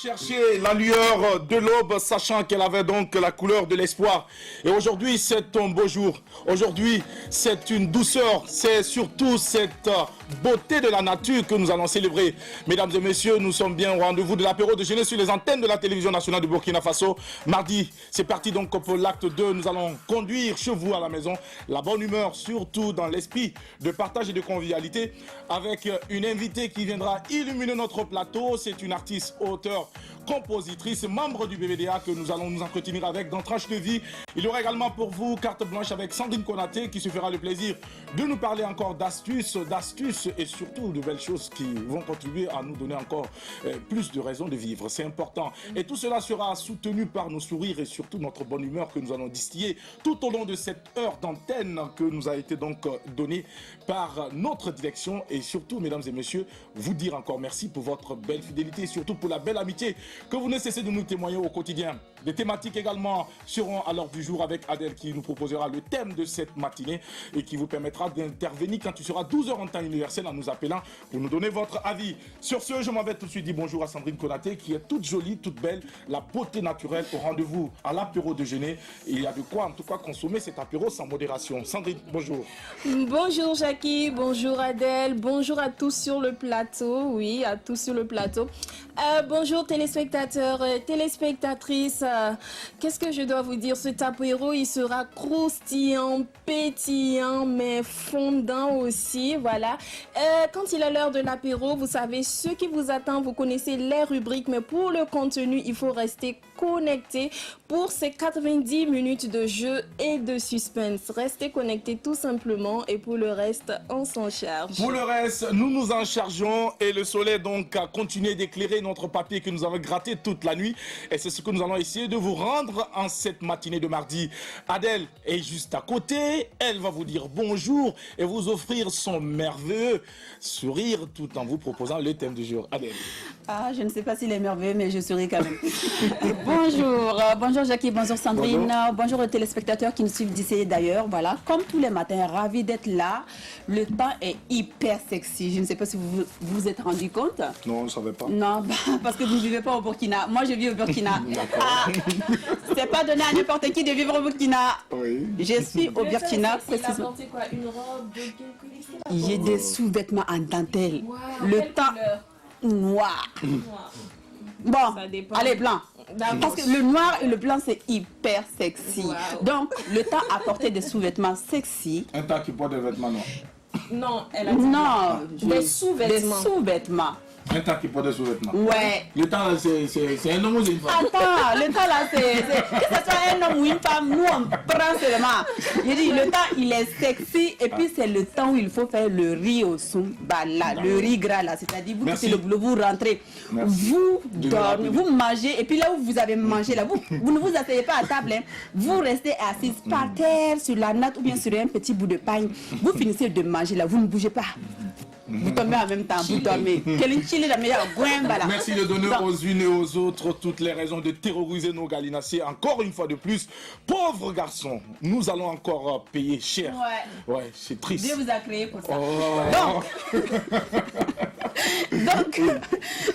rechercher la lueur de l'aube, sachant qu'elle avait donc la couleur de l'espoir. Et aujourd'hui, c'est un beau jour. Aujourd'hui, c'est une douceur. C'est surtout cette beauté de la nature que nous allons célébrer. Mesdames et messieurs, nous sommes bien au rendez-vous de l'apéro de jeunesse sur les antennes de la télévision nationale du Burkina Faso. Mardi, c'est parti donc pour l'acte 2. Nous allons conduire chez vous à la maison la bonne humeur, surtout dans l'esprit de partage et de convivialité, avec une invitée qui viendra illuminer notre plateau. C'est une artiste, auteure, compositrice, membre du BBDA que nous allons nous entretenir avec dans Tranche de vie. Il y aura également pour vous carte blanche avec Sandrine Konaté qui se fera le plaisir de nous parler encore d'astuces et surtout de belles choses qui vont contribuer à nous donner encore plus de raisons de vivre. C'est important. Et tout cela sera soutenu par nos sourires et surtout notre bonne humeur que nous allons distiller tout au long de cette heure d'antenne que nous a été donc donnée par notre direction. Et surtout, mesdames et messieurs, vous dire encore merci pour votre belle fidélité et surtout pour la belle amitié que vous ne cessez de nous témoigner au quotidien. Des thématiques également seront à l'ordre du jour avec Adèle qui nous proposera le thème de cette matinée et qui vous permettra d'intervenir quand il sera 12h en temps universel en nous appelant pour nous donner votre avis. Sur ce, je m'en vais tout de suite dire bonjour à Sandrine Konaté qui est toute jolie, toute belle, la beauté naturelle au rendez-vous à l'apéro déjeuner. Et il y a de quoi en tout cas consommer cet apéro sans modération. Sandrine, bonjour. Bonjour Jackie, bonjour Adèle, bonjour à tous sur le plateau, oui, à tous sur le plateau. Bonjour téléspectateurs, téléspectatrices, qu'est-ce que je dois vous dire? Cet apéro, il sera croustillant, pétillant, mais fondant aussi, voilà. Quand il est l'heure de l'apéro, vous savez ce qui vous attend, vous connaissez les rubriques, mais pour le contenu, il faut rester connecté pour ces 90 minutes de jeu et de suspense. Restez connectés tout simplement et pour le reste, on s'en charge. Pour le reste, nous nous en chargeons et le soleil donc a continué d'éclairer notre papier que nous avons gratté toute la nuit et c'est ce que nous allons essayer de vous rendre en cette matinée de mardi. Adèle est juste à côté, elle va vous dire bonjour et vous offrir son merveilleux sourire tout en vous proposant le thème du jour. Adèle. Ah, je ne sais pas s'il est merveilleux, mais je souris quand même. Bonjour, bonjour Jackie, bonjour Sandrine, bonjour aux téléspectateurs qui nous suivent d'ici d'ailleurs. Voilà, comme tous les matins, ravi d'être là. Le temps est hyper sexy. Je ne sais pas si vous vous êtes rendu compte. Non, on ne savait pas. Non, parce que vous ne vivez pas au Burkina. Moi, je vis au Burkina. C'est pas donné à n'importe qui de vivre au Burkina. Oui. Je suis au Burkina. Il a porté quoi? Une robe de... J'ai des sous-vêtements en dentelle. Wow, le temps noir. Bon, allez, blanc. Parce que le noir et le blanc, c'est hyper sexy. Wow. Donc, le temps a porté des sous-vêtements sexy. Un temps qui porte des vêtements noirs. Non, elle a dit des sous-vêtements. Des sous-vêtements. Un temps qui porte des sous-vêtements. Ouais. Le temps là, c'est un homme ou c'est une femme? Attends, le temps là, c'est... Que ce soit un homme ou une femme, nous on prend seulement. Je dis, le temps, il est sexy. Et puis, c'est le temps où il faut faire le riz au sumba, là, le riz gras, là. C'est-à-dire, vous quittez le boulot, vous rentrez, vous dormez, vous mangez. Et puis là où vous avez mangé, là, vous ne vous asseyez pas à table. Hein. Vous restez assise par terre, sur la natte ou bien sur un petit bout de pain. Vous finissez de manger, là, vous ne bougez pas. Vous tombez en même temps, vous dormez. Merci de donner aux unes et aux autres toutes les raisons de terroriser nos gallinaciers. Encore une fois de plus, pauvres garçons, nous allons encore payer cher. Ouais, c'est triste. Dieu vous a créé pour ça. Oh.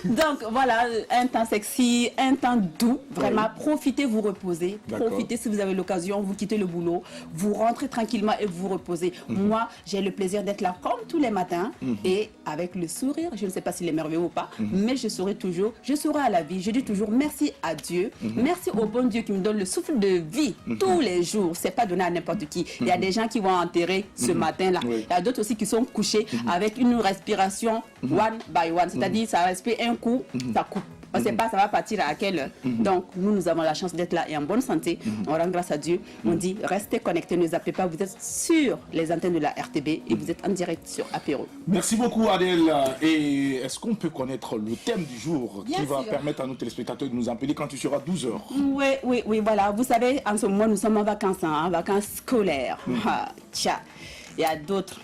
Donc, voilà, un temps sexy, un temps doux. Vraiment, profitez, vous reposez. Profitez si vous avez l'occasion, vous quittez le boulot, vous rentrez tranquillement et vous reposez. Moi, j'ai le plaisir d'être là comme tous les matins. Et avec le sourire, je ne sais pas s'il est merveilleux ou pas, mais je souris toujours, je souris à la vie, je dis toujours merci à Dieu, merci au bon Dieu qui me donne le souffle de vie tous les jours, c'est pas donné à n'importe qui. Il y a des gens qui vont enterrer ce matin-là, il y a d'autres aussi qui sont couchés avec une respiration one by one, c'est-à-dire ça respire un coup, ça coupe. On ne sait pas ça va partir à quelle heure. Donc, nous avons la chance d'être là et en bonne santé. On rend grâce à Dieu. On dit, restez connectés, ne zappez pas. Vous êtes sur les antennes de la RTB et vous êtes en direct sur Apéro. Merci beaucoup, Adèle. Et est-ce qu'on peut connaître le thème du jour qui va permettre à nos téléspectateurs de nous appeler quand tu seras 12h? Oui, voilà. Vous savez, en ce moment, nous sommes en vacances, en vacances scolaires. Tiens, il y a d'autres.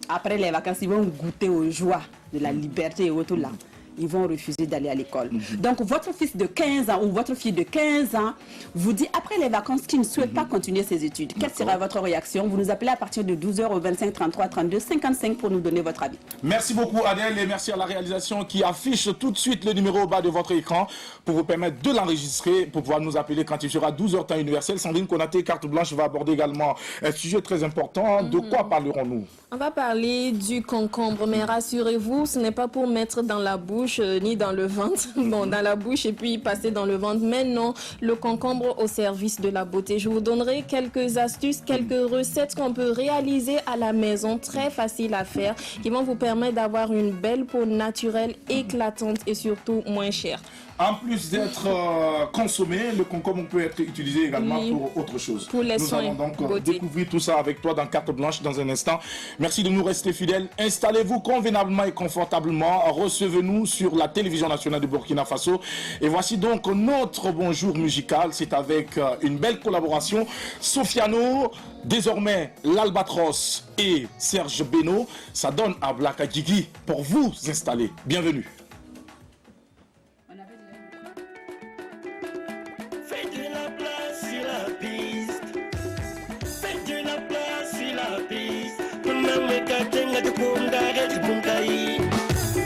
Après les vacances, ils vont goûter aux joies de la liberté et autres là. ils vont refuser d'aller à l'école. Donc, votre fils de 15 ans ou votre fille de 15 ans vous dit, après les vacances, qu'il ne souhaite pas continuer ses études. Quelle sera votre réaction? Vous nous appelez à partir de 12h au 25 33 32 55 pour nous donner votre avis. Merci beaucoup Adèle et merci à la réalisation qui affiche tout de suite le numéro au bas de votre écran pour vous permettre de l'enregistrer, pour pouvoir nous appeler quand il sera 12h temps universel. Sandrine Konaté, carte blanche, va aborder également un sujet très important. De quoi parlerons-nous? On va parler du concombre, mais rassurez-vous, ce n'est pas pour mettre dans la bouche ni dans le ventre, bon, dans la bouche et puis passer dans le ventre, mais non, le concombre au service de la beauté. Je vous donnerai quelques astuces, quelques recettes qu'on peut réaliser à la maison, très faciles à faire, qui vont vous permettre d'avoir une belle peau naturelle, éclatante et surtout moins chère. En plus d'être consommé, le concombre peut être utilisé également pour autre chose. Pour les Nous soins allons donc beauté. découvrir tout ça avec toi dans Carte Blanche dans un instant. Merci de nous rester fidèles. Installez-vous convenablement et confortablement. Recevez-nous sur la télévision nationale de Burkina Faso. Et voici donc notre bonjour musical. C'est avec une belle collaboration. Sofiano, désormais l'Albatros et Serge Beno. Ça donne à Black Adjigi pour vous installer. Bienvenue.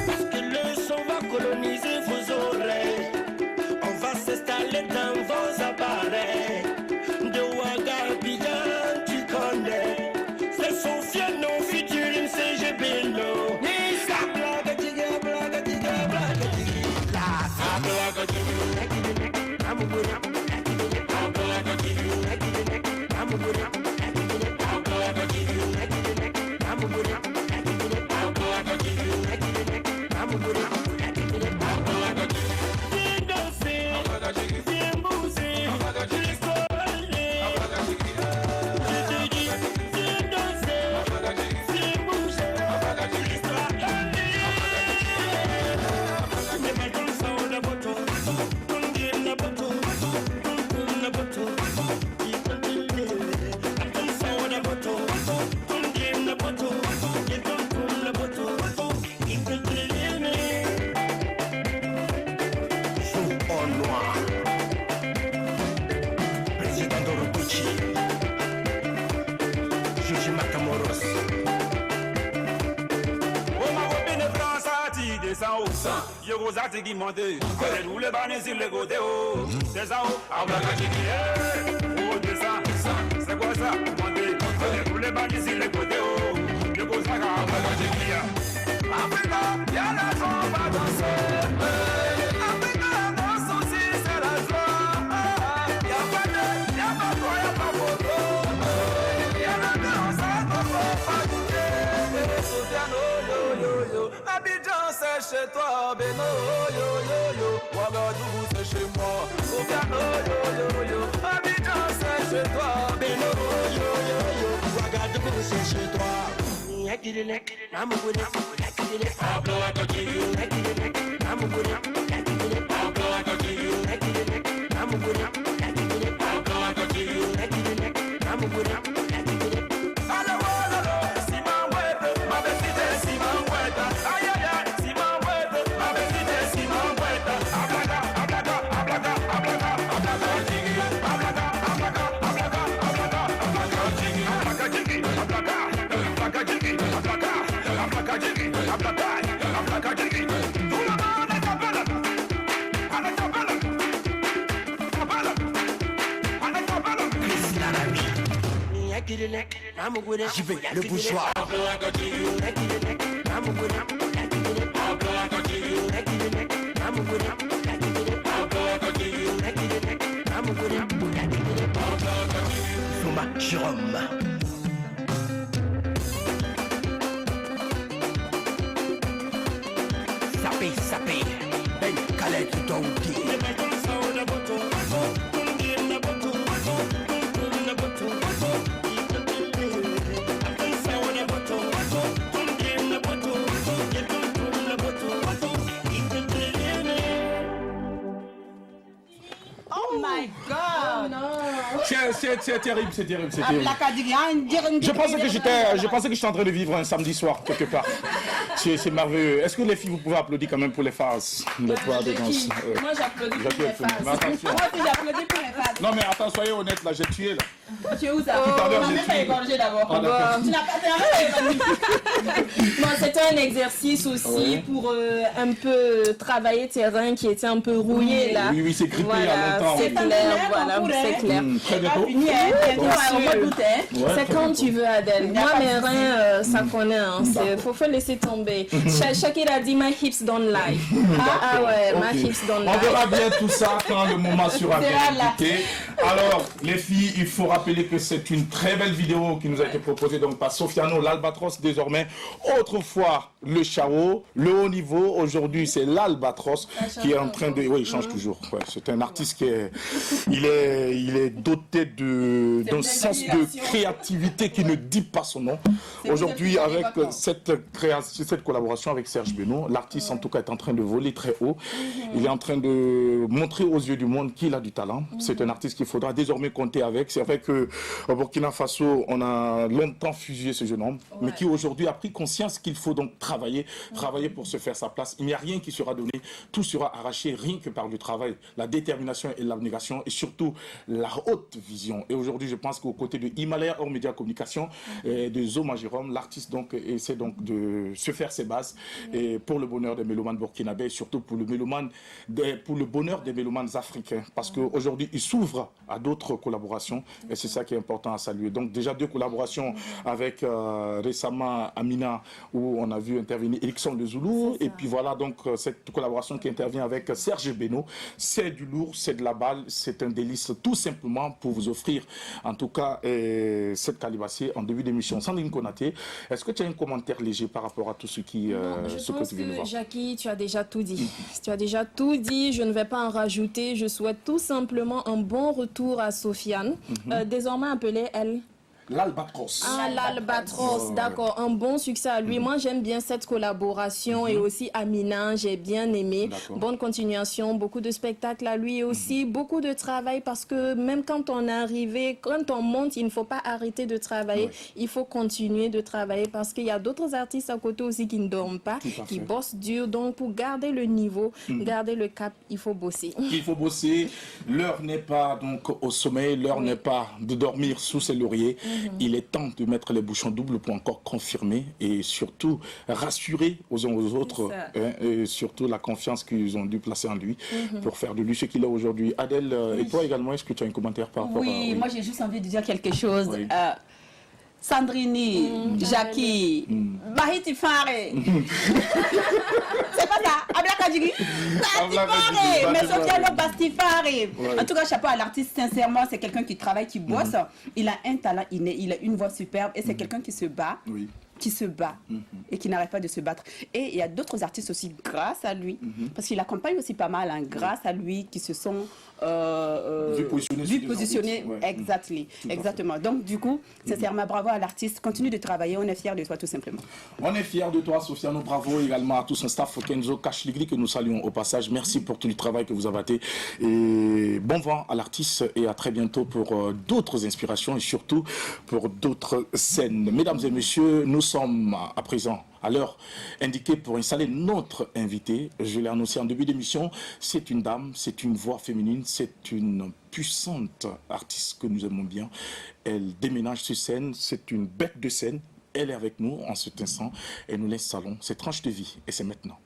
Parce que le son va coloniser vos oreilles. On va s'installer dans vos appareils. De Ouaga, Abidjan, tu connais. C'est Sofiano, featuring CGB, no. Nisa, blaga diga, blaga diga, blaga diga. La blaga diga. I'm a good, I'm a blaga diga. I'm a good, I'm a Yogozati qui monte, nous les bannis sur les côtés, oh, c'est ça, oh, à oh, descend, c'est quoi ça, monter, nous les bannis sur les côtés, oh, Yogozati, Africa, y'a la joie, on va danser, Africa, danse aussi, c'est la joie, y'a pas photo, y'a la danse, pas bouger, Sofiano, yo, yo, yo, Abidjan, c'est chez toi, Beno, yo, yo, yo, Ouagadougou, c'est chez moi, Sofiano, yo, yo, yo, Abidjan, c'est chez toi, Beno, yo, yo, yo, Ouagadougou, c'est chez toi. I'm a good, I'm J'y vais, le bourgeois. Thomas Jérôme. Sapé, Ben Khaled Daoudi. C'est terrible, c'est terrible, c'est Ah, terrible. la Kadiri, hein, Je pensais que j'étais en train de vivre un samedi soir quelque part. C'est merveilleux. Est-ce que les filles, vous pouvez applaudir quand même pour les phases de toi de danse? Moi, j'applaudis pour J'applaudis les pour les- mais phases. attention. Moi aussi, j'applaudis pour les femmes. Non mais attends, soyez honnête là, j'ai tué là. Tu es où ça? Tout à l'heure, On j'ai n'a pas tué. égorgé d'abord. Ah, d'accord. Tu n'as pas fait Bon, c'était un exercice aussi Ouais. pour un peu travailler tes reins qui étaient un peu rouillés là. Oui, c'est grippé il y a Voilà, longtemps. c'est oui. clair, voilà, concours, c'est hein. clair. Très pas bientôt. fini, hein. Bientôt, Bien au mois sûr. d'août, hein. Ouais, C'est très quand bientôt. tu veux, Adèle. Il n'y a Moi, pas de mes souci. reins, ça connaît. Hein. Faut laisser tomber. Shakira a dit My hips don't lie. Ah ouais, Ok. my hips don't On lie. verra bien tout ça quand le moment sera bien C'est là. indiqué. Alors, les filles, il faut rappeler que c'est une très belle vidéo qui nous a été proposée donc par Sofiano, l'Albatros désormais. Autrefois, le Chao, le haut niveau. Aujourd'hui, c'est l'Albatros qui est en train de... Oui, il change toujours. Ouais, c'est un artiste qui est... Il est doté d'un sens de créativité qui ne dit pas son nom. Aujourd'hui, avec cette collaboration avec Serge Benoît, l'artiste en tout cas est en train de voler très haut. Il est en train de montrer aux yeux du monde qu'il a du talent. C'est un artiste qu'il faudra désormais compter avec. C'est vrai que au Burkina Faso, on a longtemps fusillé ce jeune homme, mais qui aujourd'hui a pris conscience qu'il faut donc travailler pour se faire sa place. Il n'y a rien qui sera donné, tout sera arraché rien que par le travail, la détermination et l'abnégation et surtout la haute vision. Et aujourd'hui, je pense qu'aux côtés de Himalaya Hors Média Communication et de Zoma Jérôme, l'artiste donc essaie donc de se faire ses bases et pour le bonheur des mélomanes burkinabés et surtout pour le bonheur des mélomanes africains. Parce qu'aujourd'hui, il s'ouvre à d'autres collaborations et c'est ça qui est important à saluer. Donc déjà 2 collaborations avec récemment Amina où on a vu intervenir Erickson Le Zoulou et puis voilà donc cette collaboration qui intervient avec Serge Benoît. C'est du lourd, c'est de la balle, c'est un délice tout simplement pour vous offrir en tout cas cette calibassée en début d'émission. Sandrine Konaté, est-ce que tu as un commentaire léger par rapport à tout ce qui Je que pense tu viens de que voir? Jackie, tu as déjà tout dit. Tu as déjà tout dit, je ne vais pas en rajouter. Je souhaite tout simplement un bon retour à Sofiane, désormais appelée elle. L'Albatros. Ah, l'Albatros, d'accord. Un bon succès à lui. Moi, j'aime bien cette collaboration et aussi Amina, j'ai bien aimé. D'accord. Bonne continuation, beaucoup de spectacles à lui et aussi beaucoup de travail parce que même quand on est arrivé, quand on monte, il ne faut pas arrêter de travailler. Ouais. Il faut continuer de travailler parce qu'il y a d'autres artistes à côté aussi qui ne dorment pas, Tout à qui fait. bossent dur. Donc, pour garder le niveau, garder le cap, il faut bosser. Il faut bosser. L'heure n'est pas donc au sommeil, l'heure n'est pas de dormir sous ses lauriers. Il est temps de mettre les bouchons doubles pour encore confirmer et surtout rassurer aux uns aux autres et surtout la confiance qu'ils ont dû placer en lui pour faire de lui ce qu'il est aujourd'hui. Adèle, et toi également, est-ce que tu as un commentaire par rapport à... Oui, moi j'ai juste envie de dire quelque chose. Oui. Sandrini, Jackie, Bahiti Fare. C'est pas ça, Abla Kadjigi. Kadjigi, Mais Sofiano Bastifare. Ouais. En tout cas, chapeau à l'artiste, sincèrement, c'est quelqu'un qui travaille, qui bosse. Il a un talent inné, il a une voix superbe et c'est quelqu'un qui se bat. Oui. Qui se bat et qui n'arrête pas de se battre. Et il y a d'autres artistes aussi grâce à lui, parce qu'il accompagne aussi pas mal, hein, grâce à lui, qui se sont Vu positionnés, ouais. Exactement. Donc du coup, sincèrement, bravo à l'artiste, continue de travailler, on est fiers de toi tout simplement. On est fiers de toi, Sofiano. Bravo également à tout son staff, Kenzo Kachligli, que nous saluons au passage. Merci pour tout le travail que vous avez fait. Et bon vent à l'artiste et à très bientôt pour d'autres inspirations et surtout pour d'autres scènes. Mesdames et messieurs, nous sommes à présent à l'heure indiquée pour installer notre invité. Je l'ai annoncé en début d'émission, c'est une dame, c'est une voix féminine, c'est une puissante artiste que nous aimons bien. Elle déménage sur scène, c'est une bête de scène. Elle est avec nous en cet instant et nous l'installons. C'est Tranche de vie et c'est maintenant.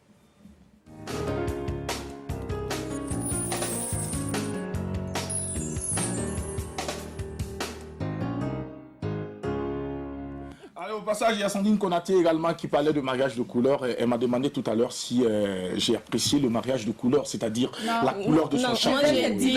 Allez, au passage, il y a Sandrine Konaté également qui parlait de mariage de couleur. Elle m'a demandé tout à l'heure si j'ai apprécié le mariage de couleur, c'est-à-dire la couleur de son chant. Moi, j'ai dit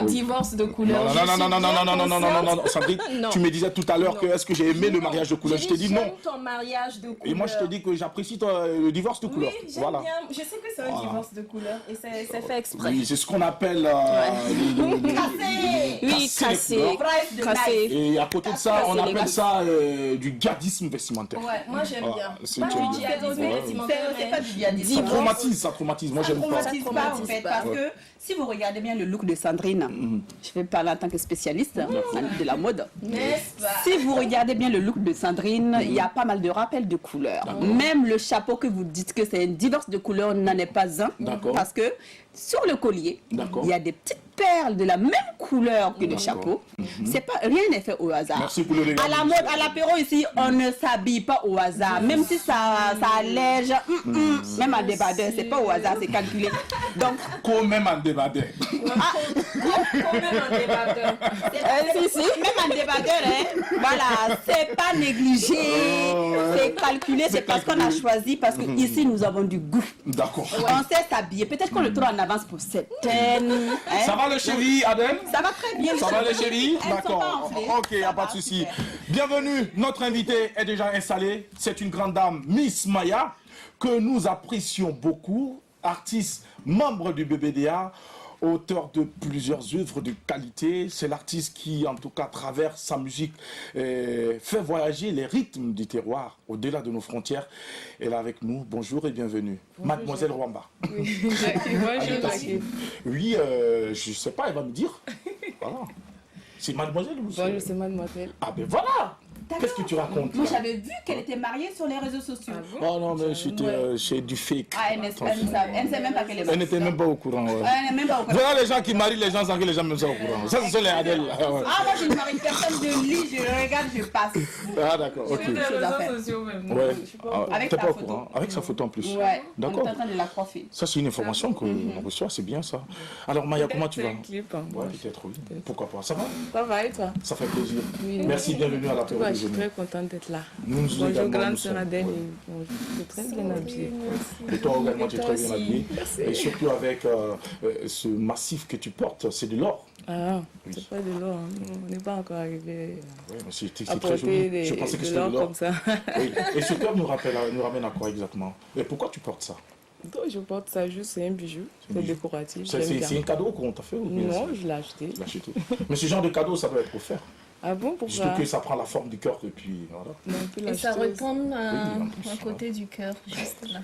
divorce de couleur. Non, Sandrine, Non. tu me disais tout à l'heure que est-ce que j'ai aimé le mariage de couleur. Je t'ai dit non. J'aime ton mariage de couleur. Et moi, je te dis que j'apprécie le divorce de couleur. Oui, j'aime bien. Je sais que c'est un divorce de couleur et c'est fait exprès. Oui, c'est ce qu'on appelle Oui, cassé. Bref, de Cassé. Et à côté de ça, on appelle ça du gardien djihadisme vestimentaire. Ouais, moi j'aime Ah, bien. c'est Pas tu aimes du bien. djihadisme Ouais. vestimentaire, C'est pas du djihadisme. Ça divorce. traumatise. Moi, j'aime pas. traumatise pas, en traumatise fait, pas. parce que si vous regardez bien le look de Sandrine, je vais parler en tant que spécialiste de la mode. N'est-ce pas? Si vous regardez bien le look de Sandrine, il y a pas mal de rappels de couleurs. Même le chapeau que vous dites que c'est un divorce de couleurs n'en est pas un. D'accord. Parce que sur le collier, D'accord. il y a des petites perles de la même couleur que le D'accord. chapeau. C'est pas, rien n'est fait au hasard. Merci pour le regard. À la mode, à l'apéro ici, on ne s'habille pas au hasard. Même si ça allège, même en débardeur, c'est pas au hasard, c'est calculé. Donc, Comme même en débardeur. même en débardeur, hein, voilà, c'est pas négligé, c'est calculé, c'est parce qu'on a choisi, parce que ici nous avons du goût. D'accord. On sait s'habiller, peut-être qu'on le trouve en avance pour certaines. hein. Ça va le chéri, Adèle? Ça va très bien. Ça va les chéris? Elles sont pas D'accord. enflées. Ok, y a pas de souci. Bienvenue, notre invité est déjà installé. C'est une grande dame, Miss Maya, que nous apprécions beaucoup, artiste, membre du BBDA, auteur de plusieurs œuvres de qualité. C'est l'artiste qui, en tout cas, à travers sa musique, fait voyager les rythmes du terroir au-delà de nos frontières. Elle est avec nous. Bonjour et bienvenue. Mademoiselle Rwamba. Bonjour, Jackie. Oui, je sais pas, elle va me dire. Voilà. C'est mademoiselle ou Bonjour, c'est mademoiselle. Ah ben voilà. Qu'est-ce que tu racontes Moi là? j'avais vu qu'elle était mariée sur les réseaux sociaux. Oh non, mais c'est du fake. Ah, elle ne sait même pas qu'elle est Elle mariée. n'était même pas au courant. Ouais. Elle n'est même pas au courant. Voilà les gens qui marient les gens sans que les gens même soient au courant. Ça, ce sont les Adèles. Là. Ouais. Ah, moi je ne marie personne, je lis, je regarde, je passe. Ah d'accord, ok. Les Chose à faire. réseaux sociaux même. Ouais. Je suis pas Ah, Avec t'es ta pas au photo. courant. Avec sa photo en plus. Ouais, on D'accord. est en train de la coiffer. Ça, c'est une information qu'on reçoit, c'est bien ça. Alors Maya, comment tu C'est vas? un clip. Hein. Ouais, peut-être oui. Pourquoi pas? Ça va? Ça va et toi? Ça fait plaisir. Oui. Merci, bienvenue à la Tu vois, je suis déjeuner. très contente d'être là. Nous Bonjour, également, grande nous sœur sommes. Adèle. Ouais. et bonjour, tu es très bien habillée. Et toi également, tu es Et très toi bien aussi. habillé. Et surtout avec ce massif que tu portes, c'est de l'or. Ah, Oui. c'est pas de l'or. Hein. On n'est pas encore arrivé Oui, mais c'est à très joli. porter Je pensais que de c'était de l'or l'or. comme ça. Oui. Et ce cœur nous ramène à quoi exactement? Et pourquoi tu portes ça? Donc, je porte ça juste, c'est un bijou. C'est bijou. décoratif. C'est j'aime bien. un cadeau qu'on t'a fait ou bien Non, je l'ai acheté. c'est acheté? Mais ce genre de cadeau, ça doit être offert. Ah bon, pourquoi? Surtout que ça prend la forme du cœur et puis voilà. Non, on peut Et ça l'acheter aussi. retombe à en plus, un côté du cœur, juste là.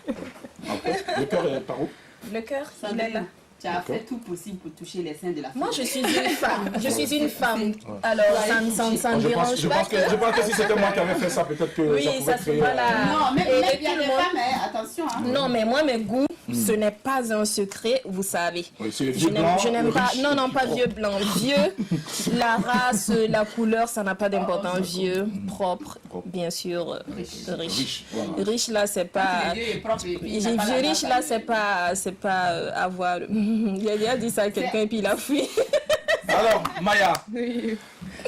Après, le cœur est par où? Le cœur, il est là. Tu as fait tout possible pour toucher les seins de la femme. Moi, je suis une femme. Je suis une femme. Alors, ça ne Je pense, dérange pas je pense que si c'était moi qui avais fait ça, peut-être que Oui, ça pouvait ça se créer... voilà. Non, même Et il y a tout des le monde- femmes, hein, attention. Hein. Non, mais moi, mes goûts, ce n'est pas un secret, vous savez. Oui, c'est les Je vieux blancs, je n'aime pas, riches, non, non, pas propres. vieux blanc, vieux, la race, la couleur, ça n'a pas d'importance, vieux, propre, bien sûr, riche. Riches, voilà. Riche, là, c'est pas, Le vieux est propre et puis il j'ai n'a pas vieux la riche, date. là, c'est pas avoir, il a déjà dit ça à quelqu'un et puis il a fui. Alors, Maya, Oui.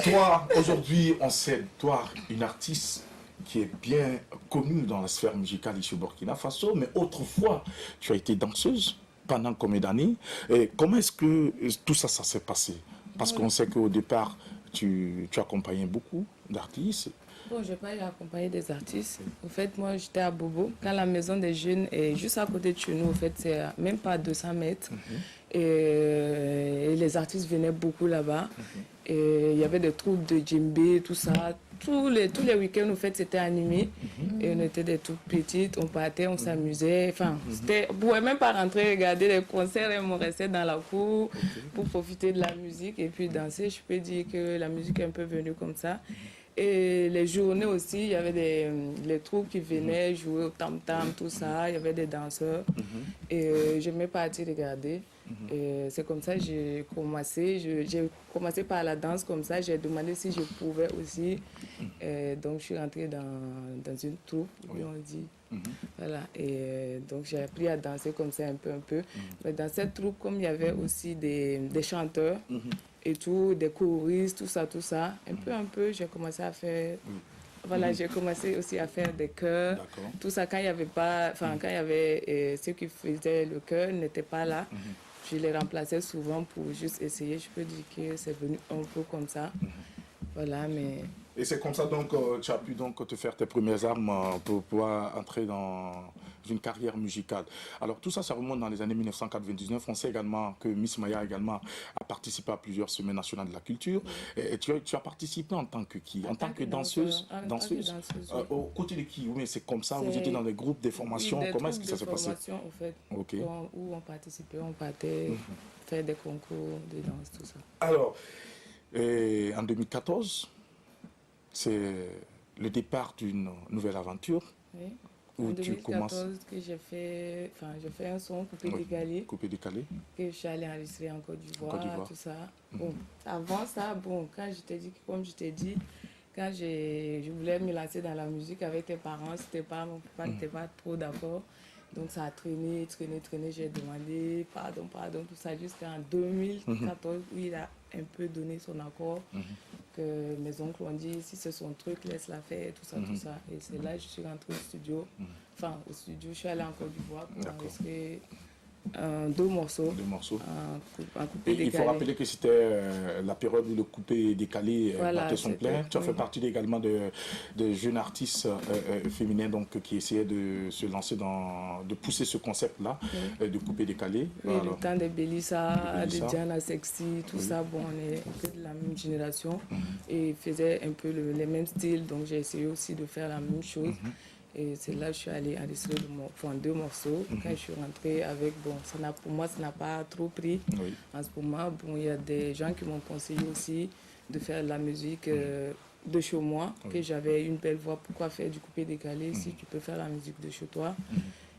toi, aujourd'hui, on sait, toi, une artiste qui est bien connue dans la sphère musicale ici au Burkina Faso, mais autrefois, tu as été danseuse pendant combien d'années? Et comment est-ce que tout ça, ça s'est passé? Parce qu'on sait qu'au départ, tu accompagnais beaucoup d'artistes. Bon, je n'ai pas eu à accompagner des artistes. En fait, moi, j'étais à Bobo, quand la maison des jeunes est juste à côté de chez nous. En fait, c'est même pas à 200 mètres. Et les artistes venaient beaucoup là-bas. Et il y avait des troupes de djembé, tout ça. Tous les week-ends, en fait, c'était animé. Et on était des toutes petites, on partait, on s'amusait. Enfin, on ne pouvait même pas rentrer regarder les concerts et on restait dans la cour pour profiter de la musique et puis danser. Je peux dire que la musique est un peu venue comme ça. Et les journées aussi, il y avait les troupes qui venaient jouer au tam-tam, tout ça. Il y avait des danseurs. Et j'aimais partir regarder. Et c'est comme ça que j'ai commencé. J'ai commencé par la danse comme ça. J'ai demandé si je pouvais aussi. Et donc, je suis rentrée dans une troupe, on dit. Voilà. Et donc, j'ai appris à danser comme ça un peu. Mais dans cette troupe, comme il y avait aussi des chanteurs, et tout, des choristes, tout ça, un peu, j'ai commencé à faire... Voilà, j'ai commencé aussi à faire des chœurs, D'accord. tout ça, quand il y avait pas... Enfin, quand il y avait... ceux qui faisaient le chœur n'étaient pas là, je les remplaçais souvent pour juste essayer. Je peux dire que c'est venu un peu comme ça. Voilà, mais... Et c'est comme ça donc tu as pu donc te faire tes premières armes pour pouvoir entrer dans une carrière musicale. Alors tout ça, ça remonte dans les années 1999. On sait également que Miss Maya également a participé à plusieurs semaines nationales de la culture. Et tu as participé en tant que qui? En tant que danseuse? Aux côtés de qui? Oui, mais c'est comme ça, vous étiez dans des groupes, des formations, comment est-ce que ça s'est passé? En fait, Ok. où on participait, on partait faire des concours de danse, tout ça. Alors, en 2014, c'est le départ d'une nouvelle aventure. Oui. Où En tu 2014, commences. que j'ai fait un son coupé-décalé, Coupé décalé. que je suis allée enregistrer en Côte Côte d'Ivoire. d'Ivoire, tout ça. Bon, avant ça, bon, quand je t'ai dit, comme je t'ai dit, quand je voulais me lancer dans la musique avec tes parents, mon papa n'était pas trop d'accord. Donc ça a traîné, j'ai demandé pardon, tout ça, jusqu'en 2014 où il a un peu donné son accord, que mes oncles ont dit si c'est son truc, laisse-la faire, tout ça. Et c'est là que je suis rentrée au studio, je suis allée en Côte d'Ivoire pour enregistrer 2 morceaux. En coupé Il décalé. faut rappeler que c'était la période où le coupé décalé battait son c'était- plein. Tu as fait oui. partie également de jeunes artistes féminins donc, qui essayaient de se lancer de pousser ce concept-là, de coupé décalé. Oui, Alors, le temps de Bélissa, de Bélissa. Diana Sexy, tout ça, bon, on est un peu de la même génération et faisait un peu les mêmes styles, donc j'ai essayé aussi de faire la même chose. Et c'est là que je suis allée enregistrer 2 morceaux. Quand je suis rentrée avec, pour moi, ça n'a pas trop pris. Oui. En ce moment, il y a des gens qui m'ont conseillé aussi de faire de la musique de chez moi, que j'avais une belle voix, pourquoi faire du coupé décalé si tu peux faire la musique de chez toi.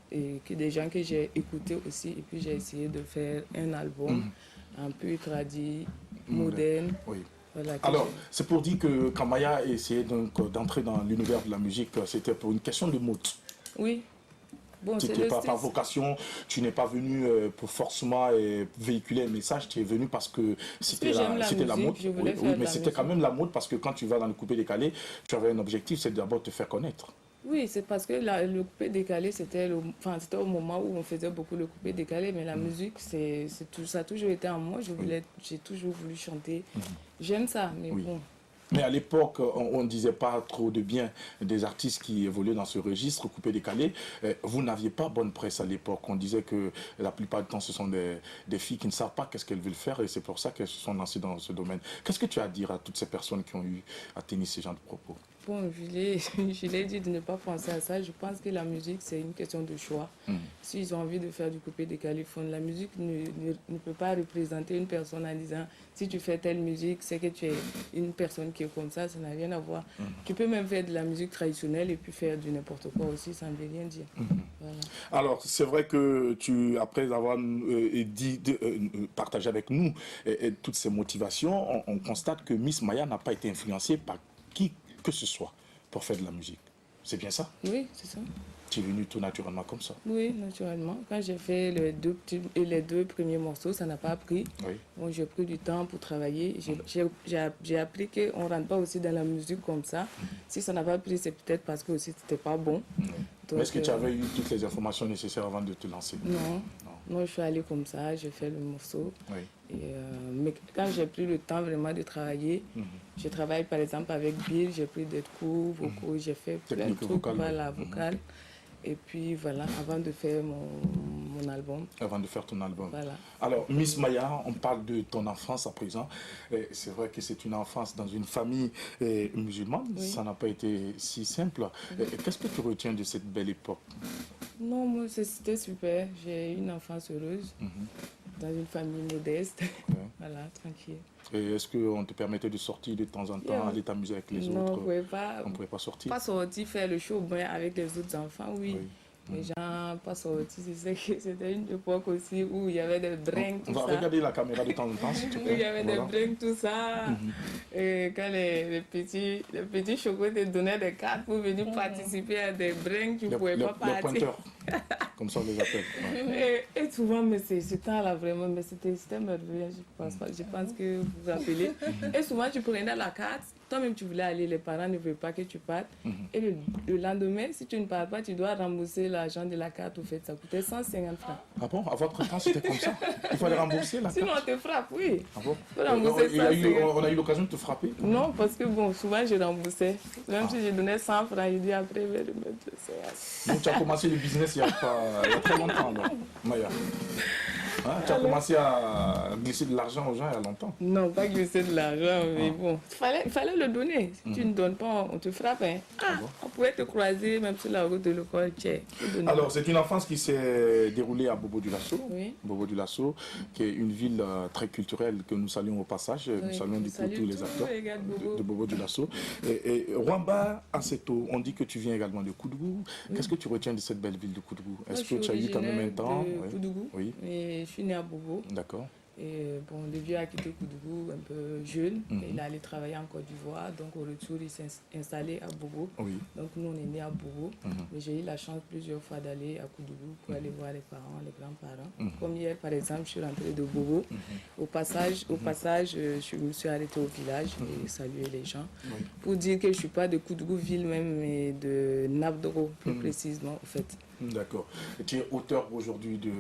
Et que des gens que j'ai écoutés aussi, et puis j'ai essayé de faire un album un peu tradit, moderne. Oui. Voilà, Alors, c'est pour dire que quand Maya a essayé d'entrer dans l'univers de la musique, c'était pour une question de mots. oui. Bon, Tu c'est n'es le pas style. par vocation, tu n'es pas venu pour forcément véhiculer un message, tu es venu parce que c'était j'aime la la musique, mode. je voulais Oui, faire de mais la c'était quand musique. même la mode parce que quand tu vas dans le coupé décalé, tu avais un objectif, c'est d'abord te faire connaître. Oui, c'est parce que le coupé décalé, c'était au moment où on faisait beaucoup le coupé décalé, mais la musique, ça a toujours été en moi. J'ai toujours voulu chanter. J'aime ça, mais Oui. bon. Mais à l'époque, on ne disait pas trop de bien des artistes qui évoluaient dans ce registre, coupé-décalé. Vous n'aviez pas bonne presse à l'époque. On disait que la plupart du temps, ce sont des filles qui ne savent pas qu'est-ce qu'elles veulent faire et c'est pour ça qu'elles se sont lancées dans ce domaine. Qu'est-ce que tu as à dire à toutes ces personnes qui ont eu à tenir ce genre de propos? Bon, je l'ai dit de ne pas penser à ça. Je pense que la musique, c'est une question de choix. S'ils ont envie de faire du coupé décalé, ils font. La musique ne peut pas représenter une personne en disant si tu fais telle musique, c'est que tu es une personne qui est comme ça n'a rien à voir. Tu peux même faire de la musique traditionnelle et puis faire du n'importe quoi aussi, ça ne veut rien dire. Voilà. Alors, c'est vrai que après avoir partagé avec nous toutes ces motivations, on constate que Miss Maya n'a pas été influencée par qui que ce soit pour faire de la musique. C'est bien ça? Oui, c'est ça. Tu es venu tout naturellement comme ça? Oui, naturellement. Quand j'ai fait les deux premiers morceaux, ça n'a pas pris. Oui. Bon, j'ai pris du temps pour travailler. J'ai appris qu'on ne rentre pas aussi dans la musique comme ça. Si ça n'a pas pris, c'est peut-être parce que aussi c'était pas bon. Mais est-ce que tu avais eu toutes les informations nécessaires avant de te lancer? Non, je suis allée comme ça, j'ai fait le morceau. Oui. Mais quand j'ai pris le temps vraiment de travailler, je travaille par exemple avec Bill, j'ai pris des cours vocaux, j'ai fait plein de Technique trucs, vocale, voilà, vocale. Et puis voilà, avant de faire mon album. Avant de faire ton album. Voilà. Alors, Miss Maya, on parle de ton enfance à présent. C'est vrai que c'est une enfance dans une famille musulmane. Oui. Ça n'a pas été si simple. Qu'est-ce que tu retiens de cette belle époque? Non, moi, c'était super. J'ai eu une enfance heureuse, dans une famille modeste. Voilà, tranquille. Et est-ce qu'on te permettait de sortir de temps en temps, aller t'amuser avec les Non, autres? on ne pouvait pas sortir. pas sortir faire le show bien avec les autres enfants, oui. Les gens pas sortis, c'était une époque aussi où il y avait des brinques, On tout va ça. regarder la caméra de temps en temps, s'il te plaît. Oui, il y avait des brinques, tout ça. Et quand les petits chocos te donnaient des cartes pour venir participer à des brinques, tu ne pouvais pas Les partir. pointeurs, comme ça on les appelle. Ouais. Et souvent, mais ce temps-là, vraiment, mais c'était merveilleux, je pense que vous vous rappelez. Et souvent, tu prenais la carte, toi-même tu voulais aller, les parents ne veulent pas que tu partes. Et le lendemain, si tu ne pars pas, tu dois rembourser l'argent de la carte, au fait, ça coûtait 150 francs. Ah bon? À votre temps, c'était comme ça? Il fallait rembourser la Sinon, carte? on te frappe, oui. Ah bon? Faut rembourser On a eu l'occasion de te frapper? Non, parce que bon, souvent je remboursais. Même si je donnais 100 francs, il dit après, je vais remettre le CH. Donc tu as commencé le business il y a très longtemps, alors, Maya. Hein, tu as commencé à glisser de l'argent aux gens il y a longtemps. Non, pas glisser de l'argent, mais bon, il fallait le donner. Si tu ne donnes pas, on te frappe. Hein. On pouvait te croiser même sur la route de l'école. Alors, c'est une enfance qui s'est déroulée à Bobo du Lasso. Oui. Bobo du Lasso, qui est une ville très culturelle que nous saluons au passage. Nous saluons du coup tous les acteurs de Bobo du Lasso. Et Rwamba Aseto, on dit que tu viens également de Koudougou. Qu'est-ce que tu retiens de cette belle ville de Koudougou? Est-ce que tu as eu quand même un temps? Koudougou. Oui. Et je suis née à Bobo. D'accord. Et bon, le vieux a quitté Koudougou un peu jeune. Il est allé travailler en Côte d'Ivoire. Donc, au retour, il s'est installé à Bobo. Oui. Donc, nous, on est nés à Bobo. Mais j'ai eu la chance plusieurs fois d'aller à Koudougou pour aller voir les parents, les grands-parents. Comme hier, par exemple, je suis rentrée de Bobo. Au passage, je me suis arrêtée au village et salué les gens. Pour dire que je ne suis pas de Koudougou ville même, mais de Nabdoro, plus précisément, en fait. D'accord. Tu es auteur aujourd'hui de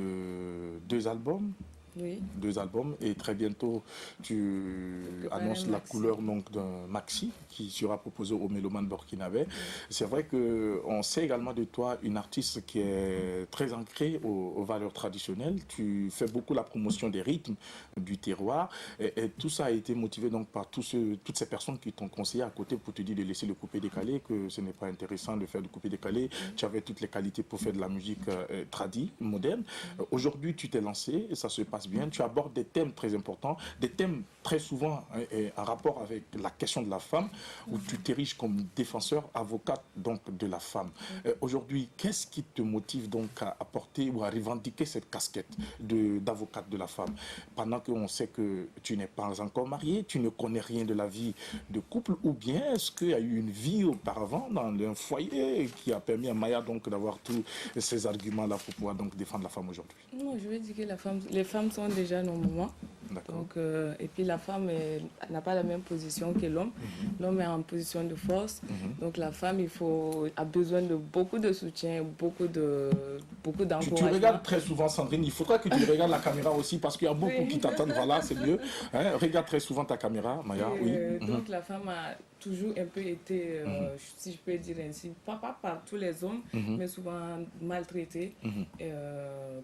2 albums. Oui. 2 albums et très bientôt tu annonces la couleur donc d'un maxi qui sera proposé aux mélomanes burkinabés. C'est vrai qu'on sait également de toi une artiste qui est très ancrée aux valeurs traditionnelles. Tu fais beaucoup la promotion des rythmes du terroir et tout ça a été motivé donc par toutes ces personnes qui t'ont conseillé à côté pour te dire de laisser le coupé décalé, que ce n'est pas intéressant de faire du coupé décalé. Tu avais toutes les qualités pour faire de la musique tradie, moderne. Aujourd'hui tu t'es lancé et ça se passe bien, tu abordes des thèmes très importants, des thèmes très souvent en rapport avec la question de la femme, où tu t'ériges comme défenseur, avocate donc de la femme. Aujourd'hui, qu'est-ce qui te motive donc à porter ou à revendiquer cette casquette d'avocate de la femme, pendant qu'on sait que tu n'es pas encore marié, tu ne connais rien de la vie de couple, ou bien est-ce qu'il y a eu une vie auparavant dans un foyer qui a permis à Maya donc d'avoir tous ces arguments-là pour pouvoir donc défendre la femme aujourd'hui? Non, je veux dire que les femmes sont déjà nos mamans. Donc, et puis la femme n'a pas la même position que l'homme. L'homme est en position de force. Donc la femme a besoin de beaucoup de soutien, beaucoup d'encouragement. Tu regardes très souvent Sandrine, il faudra que tu regardes la caméra aussi parce qu'il y a beaucoup qui t'attendent. Voilà, c'est mieux. Hein, regarde très souvent ta caméra, Maya. Donc la femme a toujours un peu été, si je peux dire ainsi, pas par tous les hommes, mais souvent maltraitée.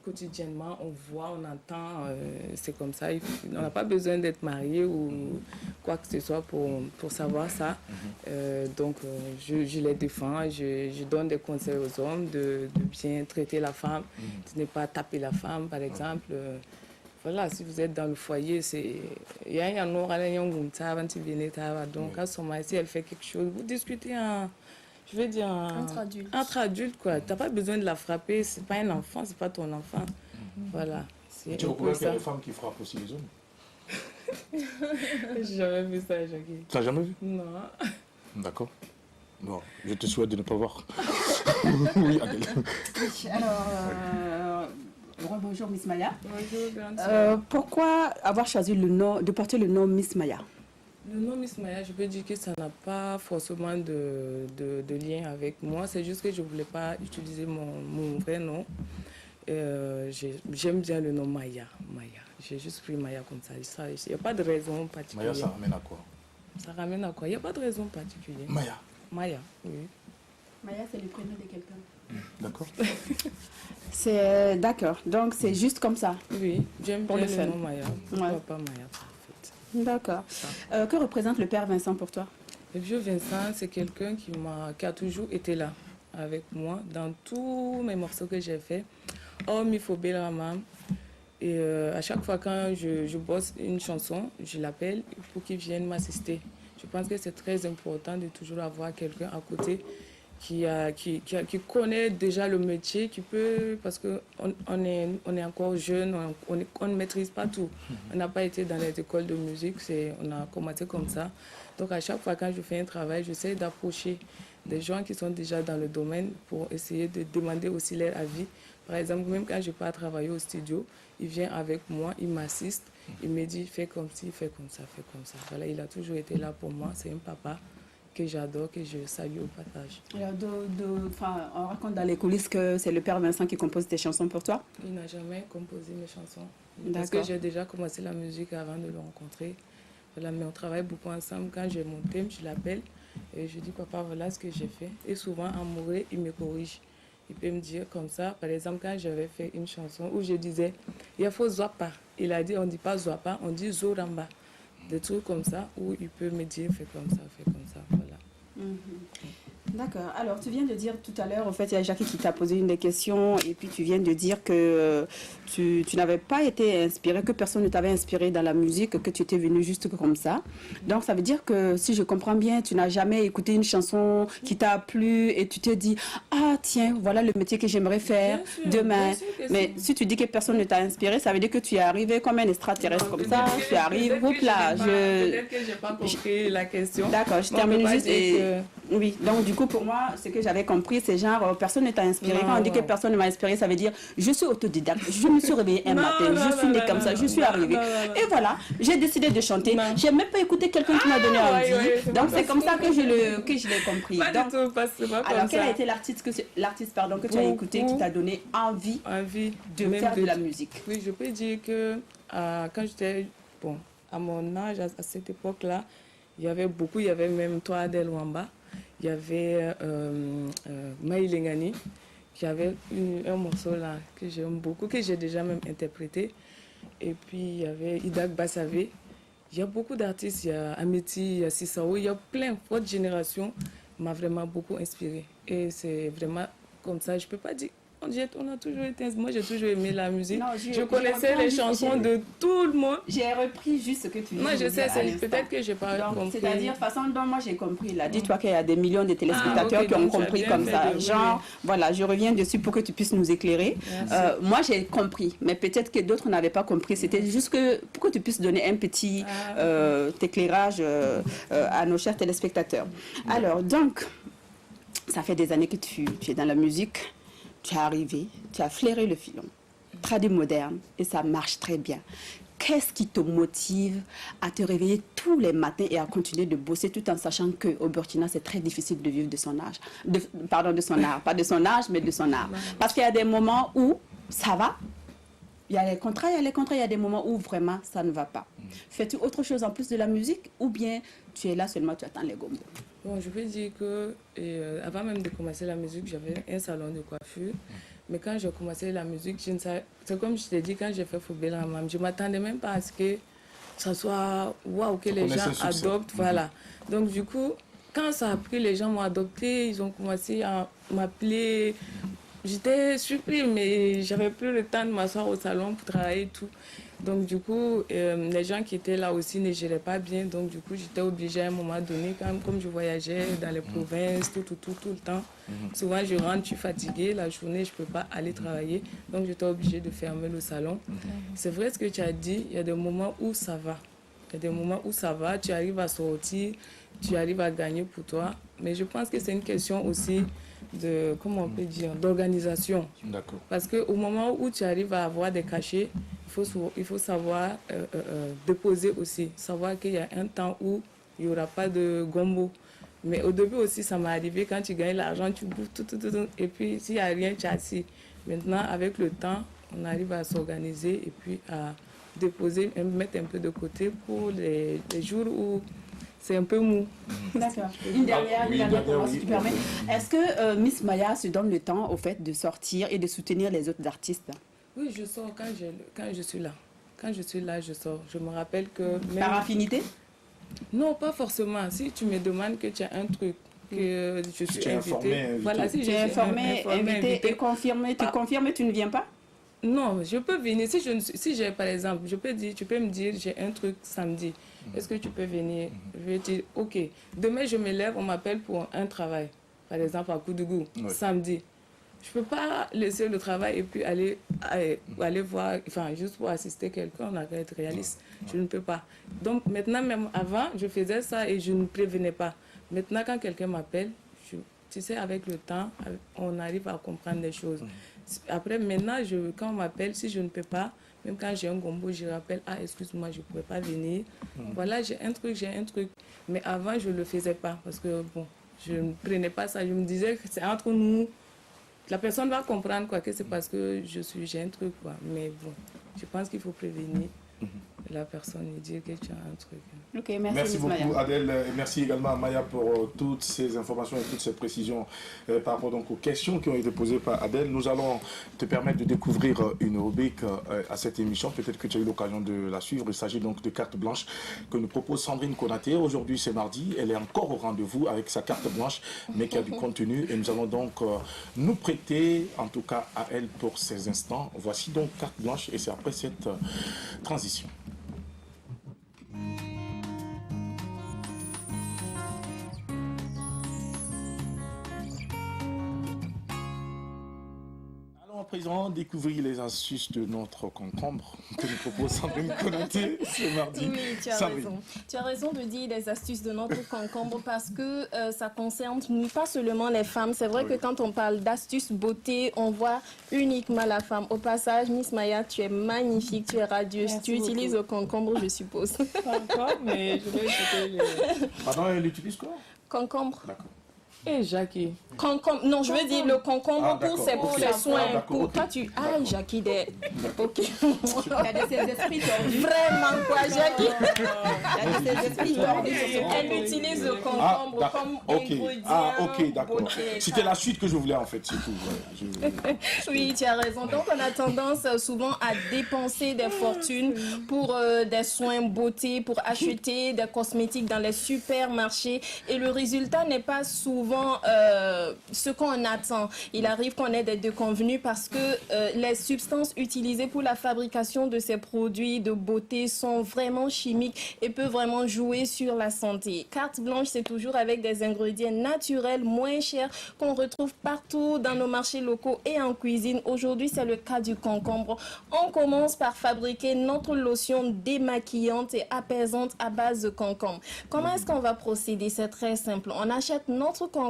Quotidiennement, on voit, on entend, c'est comme ça. On n'a pas besoin d'être marié ou quoi que ce soit pour savoir ça. Donc je les défends, je donne des conseils aux hommes de bien traiter la femme, de ne pas taper la femme, par exemple. Voilà, si vous êtes dans le foyer, il y a un donc à son mari, si elle fait quelque chose, vous discutez entre adultes, quoi. T'as pas besoin de la frapper, c'est pas un enfant, c'est pas ton enfant. Voilà. Tu reconnais qu'il y a des femmes qui frappent aussi les hommes? J'ai jamais vu ça, Jackie. Tu n'as jamais vu? Non. D'accord. Bon, je te souhaite de ne pas voir. Oui, Adèle. Alors, bonjour Miss Maya. Bonjour, grande pourquoi avoir choisi de porter le nom Miss Maya? Le nom Miss Maya, je peux dire que ça n'a pas forcément de lien avec moi. C'est juste que je ne voulais pas utiliser mon vrai nom. J'aime bien le nom Maya. J'ai juste pris Maya comme ça. Il n'y a pas de raison particulière. Maya, ça ramène à quoi? Ça ramène à quoi? Il n'y a pas de raison particulière. Maya, oui. Maya, c'est le prénom de quelqu'un. D'accord. C'est d'accord. Donc c'est juste comme ça. Oui, j'aime bien le nom Maya. Pourquoi pas Maya, en fait. D'accord. Que représente le père Vincent pour toi? Le vieux Vincent, c'est quelqu'un qui a toujours été là avec moi dans tous mes morceaux que j'ai faits. Homme, il faut Belrama. Et à chaque fois quand je bosse une chanson, je l'appelle pour qu'il vienne m'assister. Je pense que c'est très important de toujours avoir quelqu'un à côté qui connaît déjà le métier, qui peut, parce qu'on est encore jeune, on ne maîtrise pas tout. On n'a pas été dans les écoles de musique, on a commencé comme ça. Donc à chaque fois quand je fais un travail, j'essaie d'approcher des gens qui sont déjà dans le domaine pour essayer de demander aussi leur avis. Par exemple, même quand je pars travailler au studio, il vient avec moi, il m'assiste, il me dit fais comme ci, fais comme ça, fais comme ça. Voilà, il a toujours été là pour moi, c'est un papa que j'adore, que je salue au passage. Alors, on raconte dans les coulisses que c'est le père Vincent qui compose tes chansons pour toi? Il n'a jamais composé mes chansons. Parce que j'ai déjà commencé la musique avant de le rencontrer. Voilà, mais on travaille beaucoup ensemble. Quand j'ai mon thème, je l'appelle et je dis papa, voilà ce que j'ai fait. Et souvent, amoureux, il me corrige. Il peut me dire comme ça, par exemple, quand j'avais fait une chanson où je disais, il faut Zwapa. Il a dit, on ne dit pas Zwapa, on dit Zoramba. Des trucs comme ça, où il peut me dire, fais comme ça, voilà. D'accord. Alors, tu viens de dire tout à l'heure, en fait, il y a Jackie qui t'a posé une des questions, et puis tu viens de dire que tu n'avais pas été inspiré, que personne ne t'avait inspiré dans la musique, que tu étais venu juste comme ça. Donc, ça veut dire que, si je comprends bien, tu n'as jamais écouté une chanson qui t'a plu, et tu te dis, ah tiens, voilà le métier que j'aimerais faire demain. Mais si tu dis que personne ne t'a inspiré, ça veut dire que tu es arrivé comme un extraterrestre comme ça, tu arrives, hop là. Peut-être que je n'ai pas compris la question. D'accord, je termine juste. Oui, donc du coup, pour moi, ce que j'avais compris, c'est genre, personne ne t'a inspiré. Quand on dit que personne ne m'a inspiré, ça veut dire, je suis autodidacte, je me suis réveillée un matin, je suis née comme ça, je suis arrivée. Et voilà, j'ai décidé de chanter. J'ai même pas écouté quelqu'un qui m'a donné envie. Donc c'est comme ça que je l'ai compris. Alors, quel a été l'artiste que tu as écouté qui t'a donné envie de faire de la musique? Oui, je peux dire que quand j'étais, à mon âge, à cette époque-là, il y avait même toi, Adèle Wamba. Il y avait Maï Lengani, qui avait un morceau là que j'aime beaucoup, que j'ai déjà même interprété. Et puis il y avait Idak Bassavé. Il y a beaucoup d'artistes, il y a Amity, il y a Sissao, il y a plein. Votre génération m'a vraiment beaucoup inspirée. Et c'est vraiment comme ça, je ne peux pas dire. On a toujours été. Moi, j'ai toujours aimé la musique. Non, je connaissais les chansons de tout le monde. J'ai repris juste ce que tu dis. Moi, je sais, peut-être que je n'ai pas compris. C'est-à-dire, façon dont moi j'ai compris. Là, dis-toi qu'il y a des millions de téléspectateurs qui ont compris comme ça. Genre, voilà, je reviens dessus pour que tu puisses nous éclairer. Moi, j'ai compris, mais peut-être que d'autres n'avaient pas compris. C'était juste pour que tu puisses donner un petit éclairage à nos chers téléspectateurs. Alors, donc, ça fait des années que tu es dans la musique. Tu es arrivé, tu as flairé le filon, traduit moderne, et ça marche très bien. Qu'est-ce qui te motive à te réveiller tous les matins et à continuer de bosser tout en sachant qu'au Burkina, c'est très difficile de vivre de son âge, de son art, pas de son âge, mais de son art. Parce qu'il y a des moments où ça va, il y a les contrats, il y a des moments où vraiment ça ne va pas. Fais-tu autre chose en plus de la musique ou bien tu es là seulement, tu attends les gombos? Bon, je peux dire que avant même de commencer la musique, j'avais un salon de coiffure. Mais quand j'ai commencé la musique, c'est comme je t'ai dit, quand j'ai fait Foubel Ramam, je ne m'attendais même pas à ce que ça soit waouh, que les gens adoptent. Voilà. Donc du coup, quand ça a pris, les gens m'ont adopté, ils ont commencé à m'appeler. J'étais surprise, mais j'avais plus le temps de m'asseoir au salon pour travailler et tout. Donc du coup, les gens qui étaient là aussi ne géraient pas bien. Donc du coup, j'étais obligée à un moment donné, comme je voyageais dans les provinces tout le temps. Souvent, je rentre, je suis fatiguée, la journée, je ne peux pas aller travailler. Donc j'étais obligée de fermer le salon. C'est vrai ce que tu as dit, il y a des moments où ça va. Il y a des moments où ça va, tu arrives à sortir, tu arrives à gagner pour toi. Mais je pense que c'est une question aussi de, comment on peut dire, d'organisation. D'accord. Parce qu'au moment où tu arrives à avoir des cachets, il faut savoir déposer aussi, savoir qu'il y a un temps où il n'y aura pas de gombo. Mais au début aussi, ça m'est arrivé, quand tu gagnes l'argent, tu bouffes tout, et puis s'il n'y a rien, tu as assis. Maintenant, avec le temps, on arrive à s'organiser et puis à déposer, mettre un peu de côté pour les jours où c'est un peu mou. D'accord. Une dernière pour moi, si tu permets. Est-ce que Miss Maya se donne le temps, au fait, de sortir et de soutenir les autres artistes? Oui, je sors quand je suis là. Quand je suis là, je sors. Je me rappelle que... Même... Par affinité? Non, pas forcément. Si tu me demandes que tu as un truc, que je suis invitée... Voilà, si tu es informé, invité et confirmé, tu confirmes et tu ne viens pas? Non, je peux venir. Si j'ai, par exemple, tu peux me dire, j'ai un truc samedi. Est-ce que tu peux venir? Je vais dire, ok. Demain, je me lève, on m'appelle pour un travail. Par exemple, à Koudougou, samedi. Je ne peux pas laisser le travail et puis aller voir, enfin, juste pour assister quelqu'un, on a qu'à être réaliste. Je ne peux pas. Donc, maintenant, même avant, je faisais ça et je ne prévenais pas. Maintenant, quand quelqu'un m'appelle, tu sais, avec le temps, on arrive à comprendre des choses. Après, maintenant, quand on m'appelle, si je ne peux pas, même quand j'ai un gombo, je rappelle, ah, excuse-moi, je ne pourrais pas venir. Voilà, j'ai un truc. Mais avant, je ne le faisais pas parce que, bon, je ne prenais pas ça. Je me disais que c'est entre nous. La personne va comprendre quoi, que c'est parce que j'ai un truc. Quoi. Mais bon, je pense qu'il faut prévenir. la personne lui dit que tu as un truc. Ok, merci, Merci Miss Maya. beaucoup Adèle et merci également à Maya pour toutes ces informations et toutes ces précisions par rapport donc aux questions qui ont été posées par Adèle. Nous allons te permettre de découvrir une rubrique à cette émission. Peut-être que tu as eu l'occasion de la suivre. Il s'agit donc de carte blanche que nous propose Sandrine Konaté. Aujourd'hui c'est mardi. Elle est encore au rendez-vous avec sa carte blanche mais qui a du contenu et nous allons donc nous prêter en tout cas à elle pour ces instants. Voici donc carte blanche et c'est après cette transition. Allons à présent découvrir les astuces de notre concombre que nous propose Sandrine Konaté ce mardi. Oui, tu as Sandrine. raison. Tu as raison de dire les astuces de notre concombre parce que ça concerne pas seulement les femmes. C'est vrai que quand on parle d'astuces beauté, on voit uniquement la femme. Au passage, Miss Maya, tu es magnifique, tu es radieuse. Merci tu utilises beaucoup. le concombre, je suppose. Pas encore, mais je vais écouter le... Pardon, elle utilise quoi? Concombre. D'accord. Et Jackie. Concombre. Non, je veux dire le concombre Ah, pour ses, d'accord, pour ok. ses soins. Ah, d'accord, Pour ok. toi, tu. Ah, Jackie, des. Ok. Il y a de ces esprits tordus. Vraiment, quoi, Jackie. Il y a de ces esprits tordus. Elle utilise le Ah, concombre d'accord. comme Ok. ingrédient. Ah, ok, d'accord. beauté. C'était la suite que je voulais en fait, c'est tout. Ouais, Oui, tu as raison. Donc, on a tendance souvent à dépenser des fortunes pour des soins beauté, pour acheter des cosmétiques dans les supermarchés. Et le résultat n'est pas souvent ce qu'on attend. Il arrive qu'on ait des déconvenus parce que les substances utilisées pour la fabrication de ces produits de beauté sont vraiment chimiques et peuvent vraiment jouer sur la santé. Carte blanche, c'est toujours avec des ingrédients naturels, moins chers, qu'on retrouve partout dans nos marchés locaux et en cuisine. Aujourd'hui, c'est le cas du concombre. On commence par fabriquer notre lotion démaquillante et apaisante à base de concombre. Comment est-ce qu'on va procéder? C'est très simple. On achète notre concombre,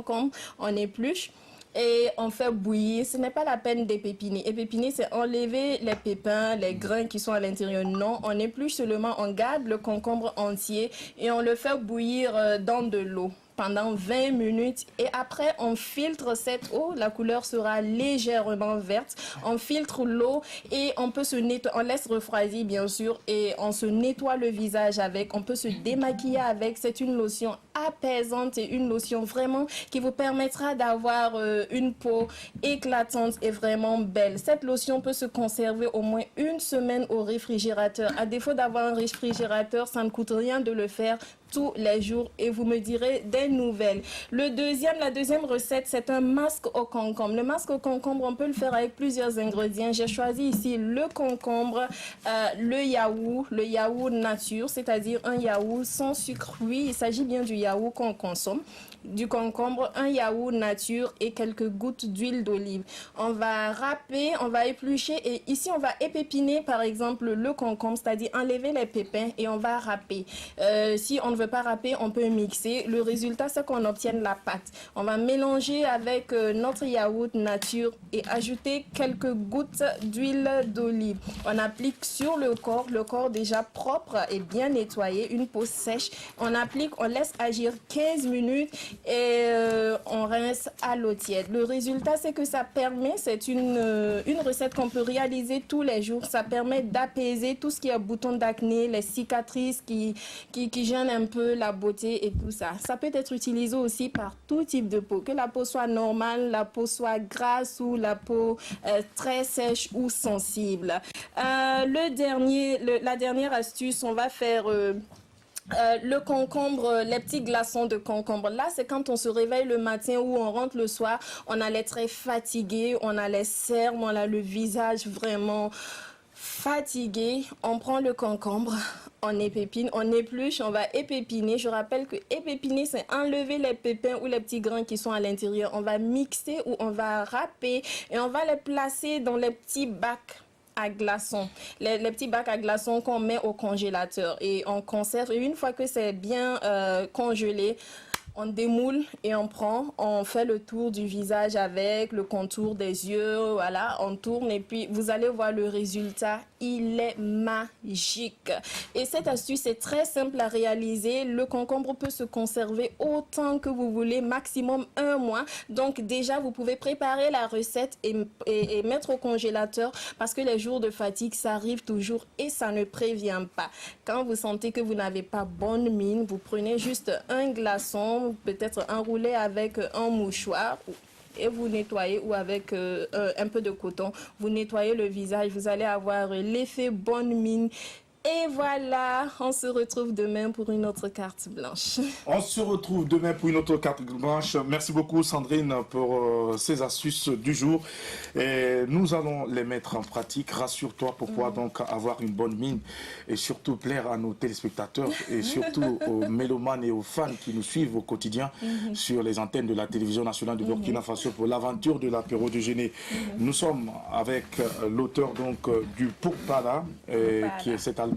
on épluche et on fait bouillir. Ce n'est pas la peine d'épépiner. Épépiner, c'est enlever les pépins, les grains qui sont à l'intérieur. Non, on épluche seulement, on garde le concombre entier et on le fait bouillir dans de l'eau pendant 20 minutes et après on filtre cette eau, la couleur sera légèrement verte, on filtre l'eau et on peut se nettoyer, on laisse refroidir bien sûr et on se nettoie le visage avec, on peut se démaquiller avec, c'est une lotion apaisante et une lotion vraiment qui vous permettra d'avoir une peau éclatante et vraiment belle. Cette lotion peut se conserver au moins une semaine au réfrigérateur. À défaut d'avoir un réfrigérateur, ça ne coûte rien de le faire tous les jours et vous me direz des nouvelles. La deuxième recette, c'est un masque au concombre. Le masque au concombre, on peut le faire avec plusieurs ingrédients. J'ai choisi ici le concombre, le yaourt nature, c'est-à-dire un yaourt sans sucre. Oui, il s'agit bien du yaourt qu'on consomme. Du concombre, un yaourt nature et quelques gouttes d'huile d'olive. On va râper, on va éplucher et ici on va épépiner par exemple le concombre, c'est-à-dire enlever les pépins et on va râper. Si on ne veut pas râper, on peut mixer. Le résultat, c'est qu'on obtienne la pâte. On va mélanger avec notre yaourt nature et ajouter quelques gouttes d'huile d'olive. On applique sur le corps déjà propre et bien nettoyé, une peau sèche. On applique, on laisse agir 15 minutes et on rince à l'eau tiède. Le résultat, c'est que ça permet, c'est une recette qu'on peut réaliser tous les jours. Ça permet d'apaiser tout ce qui est bouton d'acné, les cicatrices qui gênent un peu la beauté et tout ça. Ça peut être utilisé aussi par tout type de peau, que la peau soit normale, la peau soit grasse ou la peau très sèche ou sensible. La dernière astuce, on va faire... le concombre, les petits glaçons de concombre. Là, c'est quand on se réveille le matin ou on rentre le soir, on a les traits fatigués, on a les cernes, on a le visage vraiment fatigué. On prend le concombre, on épépine, on épluche, on va épépiner. Je rappelle que épépiner, c'est enlever les pépins ou les petits grains qui sont à l'intérieur. On va mixer ou on va râper et on va les placer dans les petits bacs à glaçons, les petits bacs à glaçons qu'on met au congélateur et on conserve. Et une fois que c'est bien congelé, on démoule et on fait le tour du visage avec le contour des yeux, voilà, on tourne et puis vous allez voir le résultat il est magique. Et cette astuce est très simple à réaliser. Le concombre peut se conserver autant que vous voulez, maximum 1 mois. Donc déjà, vous pouvez préparer la recette et mettre au congélateur parce que les jours de fatigue, ça arrive toujours et ça ne prévient pas. Quand vous sentez que vous n'avez pas bonne mine, vous prenez juste un glaçon, peut-être enroulé avec un mouchoir et vous nettoyez ou avec un peu de coton, vous nettoyez le visage, vous allez avoir l'effet bonne mine. Et voilà, on se retrouve demain pour une autre carte blanche. On se retrouve demain pour une autre carte blanche. Merci beaucoup Sandrine pour ces astuces du jour. Et nous allons les mettre en pratique. Rassure-toi pour pouvoir donc avoir une bonne mine et surtout plaire à nos téléspectateurs et surtout aux mélomanes et aux fans qui nous suivent au quotidien sur les antennes de la télévision nationale de Burkina Faso pour l'aventure de l'apéro déjeuner. Nous sommes avec l'auteur donc du Pourpala qui est cet album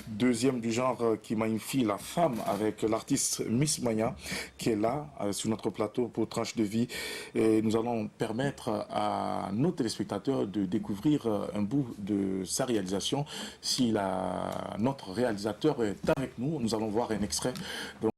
deuxième du genre qui magnifie la femme avec l'artiste Miss Maya qui est là sur notre plateau pour Tranche de vie et nous allons permettre à nos téléspectateurs de découvrir un bout de sa réalisation. Si notre réalisateur est avec nous, nous allons voir un extrait. Donc,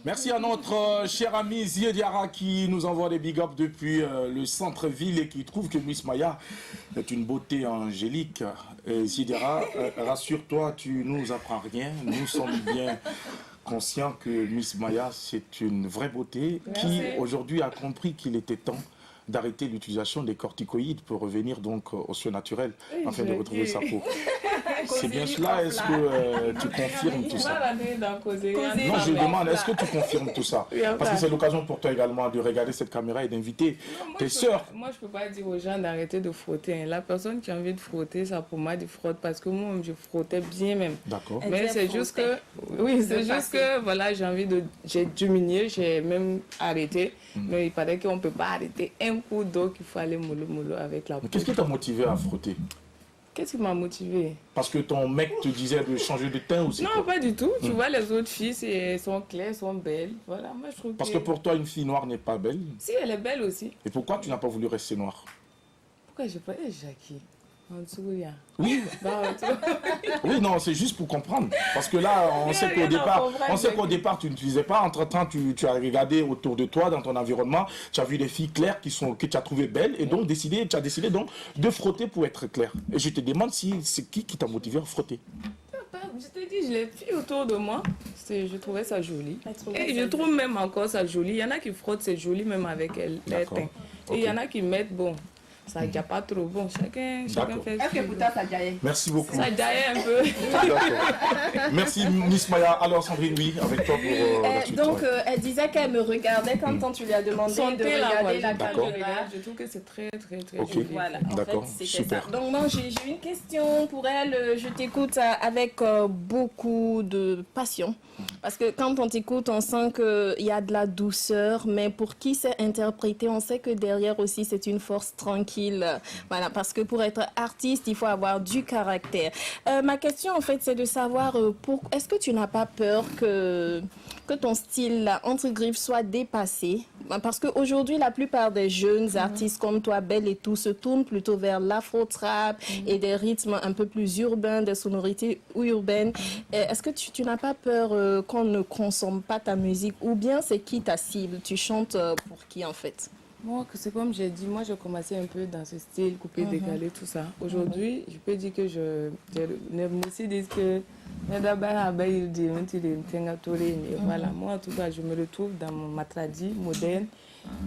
merci à notre cher ami Ziediara qui nous envoie des big ups depuis le centre-ville et qui trouve que Miss Maya est une beauté angélique. Ziediara, rassure-toi, tu nous apprends rien. Nous sommes bien conscients que Miss Maya, c'est une vraie beauté qui aujourd'hui a compris qu'il était temps d'arrêter l'utilisation des corticoïdes pour revenir donc aux soins naturels afin de retrouver sa peau. C'est bien cela, est-ce que tu confirmes tout ça? Non, je demande, est-ce que tu confirmes tout ça? Parce que c'est l'occasion pour toi également de regarder cette caméra et d'inviter tes sœurs. Moi, je ne peux pas dire aux gens d'arrêter de frotter. La personne qui a envie de frotter, ça pour moi, de frotte parce que moi, je frottais bien même. D'accord. Mais c'est juste que, oui, c'est juste que, voilà, j'ai diminué, j'ai même arrêté. Mais il paraît qu'on ne peut pas arrêter un coup d'eau, qu'il faut aller mollo avec la peau. Qu'est-ce qui t'a motivé à frotter? Qu'est-ce qui m'a motivé? Parce que ton mec te disait de changer de teint aussi? Non, pas du tout. Tu vois, les autres filles, elles sont claires, sont belles. Voilà, moi je trouve Parce que pour toi, une fille noire n'est pas belle? Si, elle est belle aussi. Et pourquoi tu n'as pas voulu rester noire? Pourquoi j'ai pas... Jackie, En dessous, il y a. Oui. Baroto. Oui, non, c'est juste pour comprendre. Parce que là, on sait qu'au départ, tu ne faisais pas. Entre-temps, tu as regardé autour de toi, dans ton environnement, tu as vu des filles claires que tu as trouvées belles et donc tu as décidé donc de frotter pour être claire. Et je te demande si c'est qui t'a motivé à frotter. Je te dis, je l'ai vu autour de moi. Je trouvais ça joli. Et je ça trouve même encore ça joli. Il y en a qui frottent, c'est joli même avec les D'accord. teints. Et il y en a qui mettent, bon, ça ne pas trop bon. Chacun fait Est-ce que pour toi, ça jaillit? Merci beaucoup. ça jaillit un peu. D'accord. Merci Miss Maya. Alors Sandrine, oui, avec toi pour la suite. Donc, ouais. elle disait qu'elle me regardait quand tu lui as demandé Son de thé, là, regarder voilà, la D'accord. caméra. Je trouve que c'est très, très, très Ok. joli. Voilà, en D'accord, fait, c'était super. ça. Donc, moi, j'ai une question pour elle. Je t'écoute avec beaucoup de passion. Parce que quand on t'écoute, on sent qu'il y a de la douceur, mais pour qui c'est interprété, on sait que derrière aussi, c'est une force tranquille. Voilà, parce que pour être artiste, il faut avoir du caractère. Ma question, en fait, c'est de savoir, est-ce que tu n'as pas peur que ton style, là, entre griffes, soit dépassé? Parce qu'aujourd'hui, la plupart des jeunes artistes comme toi, Belle et tout, se tournent plutôt vers l'afro-trap et des rythmes un peu plus urbains, des sonorités urbaines. Est-ce que tu n'as pas peur qu'on ne consomme pas ta musique? Ou bien c'est qui ta cible? Tu chantes pour qui, en fait? Moi, c'est comme j'ai dit, moi, j'ai commencé un peu dans ce style, coupé, décalé, tout ça. Aujourd'hui, je peux dire que me aussi disent que voilà, moi, en tout cas, je me retrouve dans ma tradition moderne.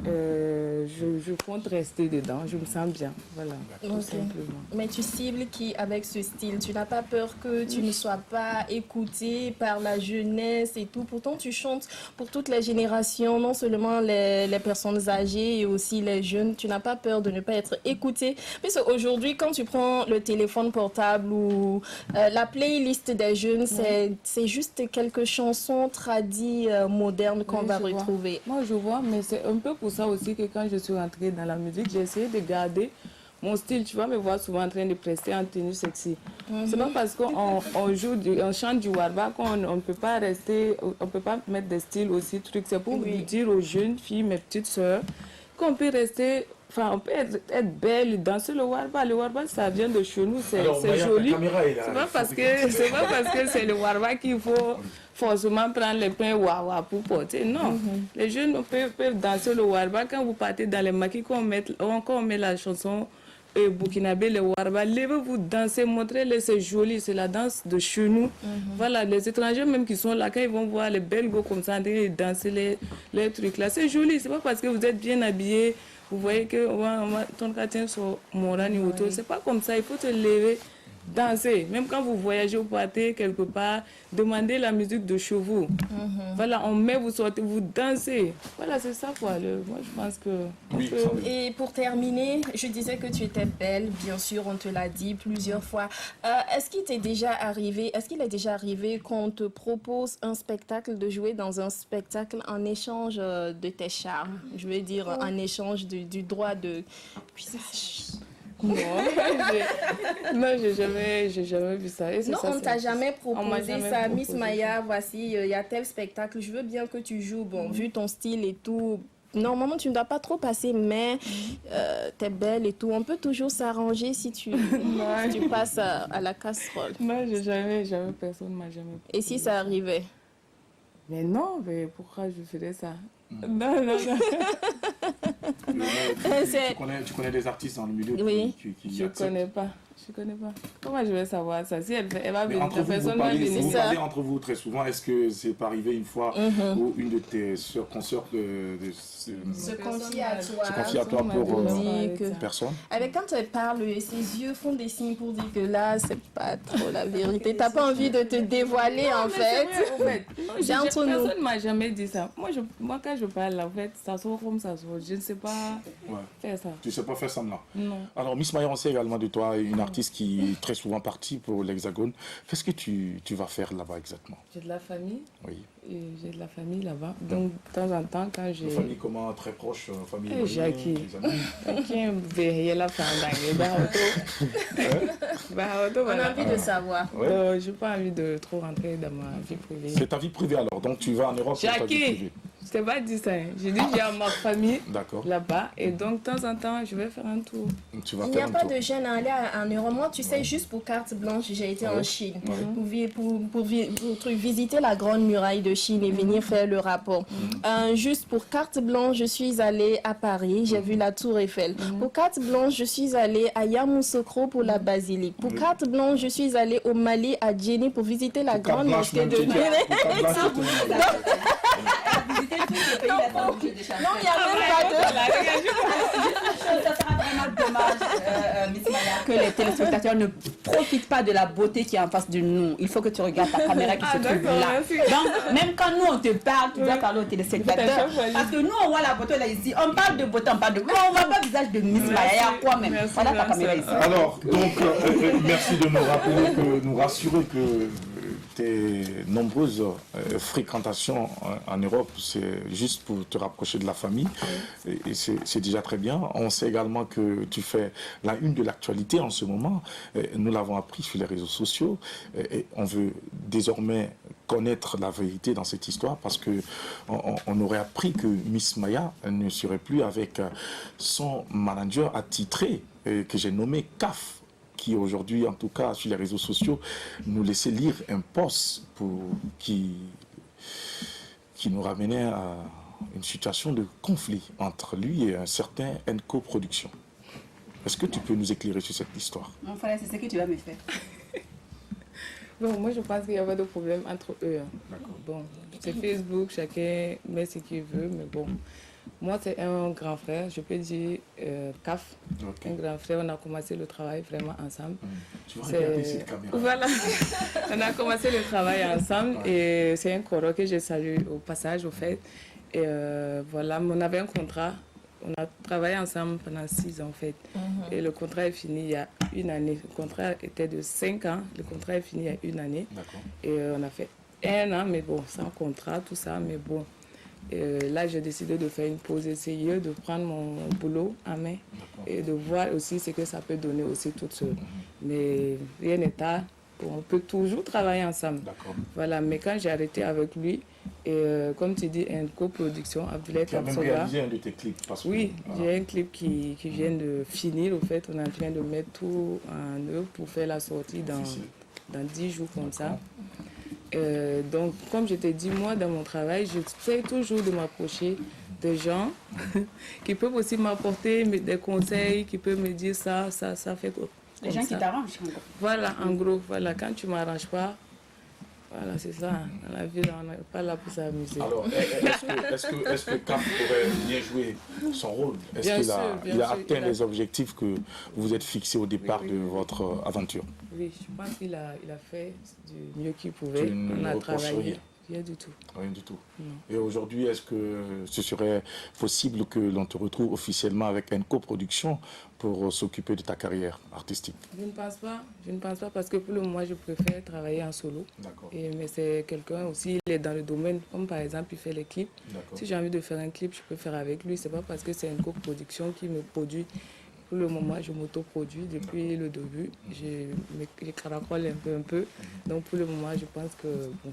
Je compte rester dedans, je me sens bien, voilà, tout simplement. Mais tu cibles qui avec ce style? Tu n'as pas peur que tu ne sois pas écouté par la jeunesse et tout? Pourtant, tu chantes pour toutes les générations, non seulement les personnes âgées et aussi les jeunes. Tu n'as pas peur de ne pas être écouté? Parce qu'aujourd'hui, quand tu prends le téléphone portable ou la playlist des jeunes, c'est juste quelques chansons tradies modernes qu'on va retrouver. Moi, je vois, mais c'est un peu pour ça aussi que quand je suis rentrée dans la musique, j'ai essayé de garder mon style. Tu vas me voir souvent en train de prester en tenue sexy. C'est pas parce qu'on chante du warba qu'on ne peut pas rester, on peut pas mettre des styles aussi trucs. C'est pour dire aux jeunes filles, mes petites sœurs, qu'on peut rester. Enfin, on peut être belle, danser le warba. Le warba, ça vient de chez nous, c'est joli. C'est pas parce que c'est le warba qu'il faut forcément prendre les pains wawa pour porter. Non, les jeunes peuvent danser le warba. Quand vous partez dans les maquis, quand on met la chanson burkinabé, le warba, levez-vous danser, montrez-les, c'est joli, c'est la danse de chez nous. Voilà, les étrangers même qui sont là, quand ils vont voir les belles go comme ça, ils danser les trucs là, c'est joli. C'est pas parce que vous êtes bien habillés. Vous voyez que ton quartier sur Morani Auto, c'est pas comme ça, il faut te lever, danser. Même quand vous voyagez ou partez quelque part, demandez la musique de chez vous. Voilà, on met, vous sortez, vous dansez. Voilà, c'est ça quoi. Moi, je pense que... Oui, Et pour terminer, je disais que tu étais belle, bien sûr, on te l'a dit plusieurs fois. Est-ce qu'il est déjà arrivé qu'on te propose un spectacle, de jouer dans un spectacle en échange de tes charmes? Je veux dire, en échange du droit de visage. Non, j'ai jamais vu ça. Et Non, ça, on ne t'a jamais proposé jamais ça. proposé. Miss Maya, voici, il y a tel spectacle, je veux bien que tu joues. Bon, vu ton style et tout, normalement, tu ne dois pas trop passer, mais t'es belle et tout. On peut toujours s'arranger si tu passes à la casserole. Non, jamais, personne ne m'a jamais proposé. Et si ça arrivait? Mais non, mais pourquoi je ferais ça? Non. Tu connais des artistes dans le milieu Oui. qui Je acceptent. connais pas. Comment je vais savoir ça? Si elle va Mais venir, entre vous, personne vous va parlez, venir. vous ça. parlez entre vous très souvent. Est-ce que c'est pas arrivé une fois où une de tes consoeurs Se confier à toi. se confie à toi pour dire que- personne? Avec quand elle parle, ses yeux font des signes pour dire que là, c'est pas trop la vérité. T'as pas envie de te dévoiler, en fait. C'est entre nous. Personne ne m'a jamais dit ça. Moi, quand je parle, en fait, ça sort comme ça sort. Je ne sais pas faire ça. Tu sais pas faire semblant. Non. Alors, Miss Maya, on sait également de toi, une artiste qui est très souvent partie pour l'Hexagone. Qu'est-ce que tu vas faire là-bas exactement? J'ai de la famille. Oui. Et j'ai de la famille là-bas. Donc, de temps en temps, quand j'ai... Une famille comment? Très proche, famille Eh, Jackie. des amis. Qui est derrière la femme, On a envie de savoir. je n'ai pas envie de trop rentrer dans ma vie privée. C'est ta vie privée alors, donc tu vas en Europe pour ta vie Jackie, privée. Je t'ai pas dit ça. Hein. J'ai dit que j'ai ma famille D'accord. là-bas. Et donc, de temps en temps, je vais faire un tour. Tu vas Il n'y faire a un pas tour. de gêne à aller en Europe. Moi, tu sais, juste pour carte blanche, j'ai été en Chine. Pour visiter la grande muraille de Chine et venir faire le rapport. Juste pour carte blanche, je suis allée à Paris. J'ai vu la Tour Eiffel. Pour carte blanche, je suis allée à Yamoussoukro pour la basilique. Pour carte blanche, je suis allée au Mali, à Djenné, pour visiter la grande mosquée de Djenné. Non, il n'y a même pas de... Ça sera vraiment dommage, Miss Maya, que les téléspectateurs ne profitent pas de la beauté qui est en face de nous. Il faut que tu regardes ta caméra qui se trouve là. Merci. Donc, même quand nous on te parle, tu dois parler aux téléspectateurs. Parce que nous on voit la beauté là ici. On parle de beauté, on parle de... Mais on voit pas le visage de Miss Maya. Il y a quoi même? Merci, Voilà ta caméra ici. Alors, donc, merci de nous rappeler, nous rassurer que tes nombreuses fréquentations en Europe, c'est juste pour te rapprocher de la famille. Et c'est déjà très bien. On sait également que tu fais la une de l'actualité en ce moment. Nous l'avons appris sur les réseaux sociaux. Et on veut désormais connaître la vérité dans cette histoire parce que on aurait appris que Miss Maya ne serait plus avec son manager attitré que j'ai nommé CAF, qui aujourd'hui, en tout cas sur les réseaux sociaux, nous laissait lire un post qui nous ramenait à une situation de conflit entre lui et un certain Enco Production. Est-ce que tu peux nous éclairer sur cette histoire? Mon frère, c'est ce que tu vas me faire. Bon, moi, je pense qu'il y avait de problème entre eux. Hein. Bon, c'est Facebook, chacun met ce qu'il veut, mais bon. Moi, c'est un grand frère, je peux dire CAF, un grand frère. On a commencé le travail vraiment ensemble. Tu vas regarder cette caméra. Voilà, on a commencé le travail ensemble et c'est un coro que je salue au passage, au fait. Et voilà, on avait un contrat, on a travaillé ensemble pendant 6 ans en fait. Et le contrat est fini il y a 1 année. Le contrat était de 5 ans, le contrat est fini il y a 1 année. Et on a fait 1 an, mais bon, sans contrat, tout ça, mais bon. Là, j'ai décidé de faire une pause, essayer de prendre mon boulot en main et de voir aussi ce que ça peut donner aussi toute seule. Mais rien n'est tard, on peut toujours travailler ensemble. Voilà, mais quand j'ai arrêté avec lui, et comme tu dis, une coproduction, Abdoulaye Tu as même Kamsoga. réalisé un de tes clips parce que, Oui, j'ai un clip qui vient de finir. Au fait, on est en train de mettre tout en œuvre pour faire la sortie dans 10 jours comme ça. Donc, comme je t'ai dit, moi, dans mon travail, j'essaie toujours de m'approcher de gens qui peuvent aussi m'apporter des conseils, qui peuvent me dire ça fait quoi. Les gens qui t'arrangent. Voilà, en gros, voilà, quand tu ne m'arranges pas, voilà, c'est ça. Dans la vie, on n'est pas là pour s'amuser. Alors, est-ce que CAF pourrait bien jouer son rôle? Est-ce qu'il a atteint les objectifs que vous êtes fixés au départ de votre aventure? Oui, je pense qu'il a fait du mieux qu'il pouvait. On a travaillé. Rien du tout. Rien du tout. Non. Et aujourd'hui, est-ce que ce serait possible que l'on te retrouve officiellement avec une coproduction pour s'occuper de ta carrière artistique? Je ne pense pas. Je ne pense pas parce que pour le moment, je préfère travailler en solo. Mais c'est quelqu'un aussi, il est dans le domaine, comme par exemple, il fait les clips. Si j'ai envie de faire un clip, je peux faire avec lui. Ce n'est pas parce que c'est une coproduction qui me produit. Pour le moment, je m'autoproduis depuis le début. Je caracole un peu. Donc pour le moment, je pense que bon,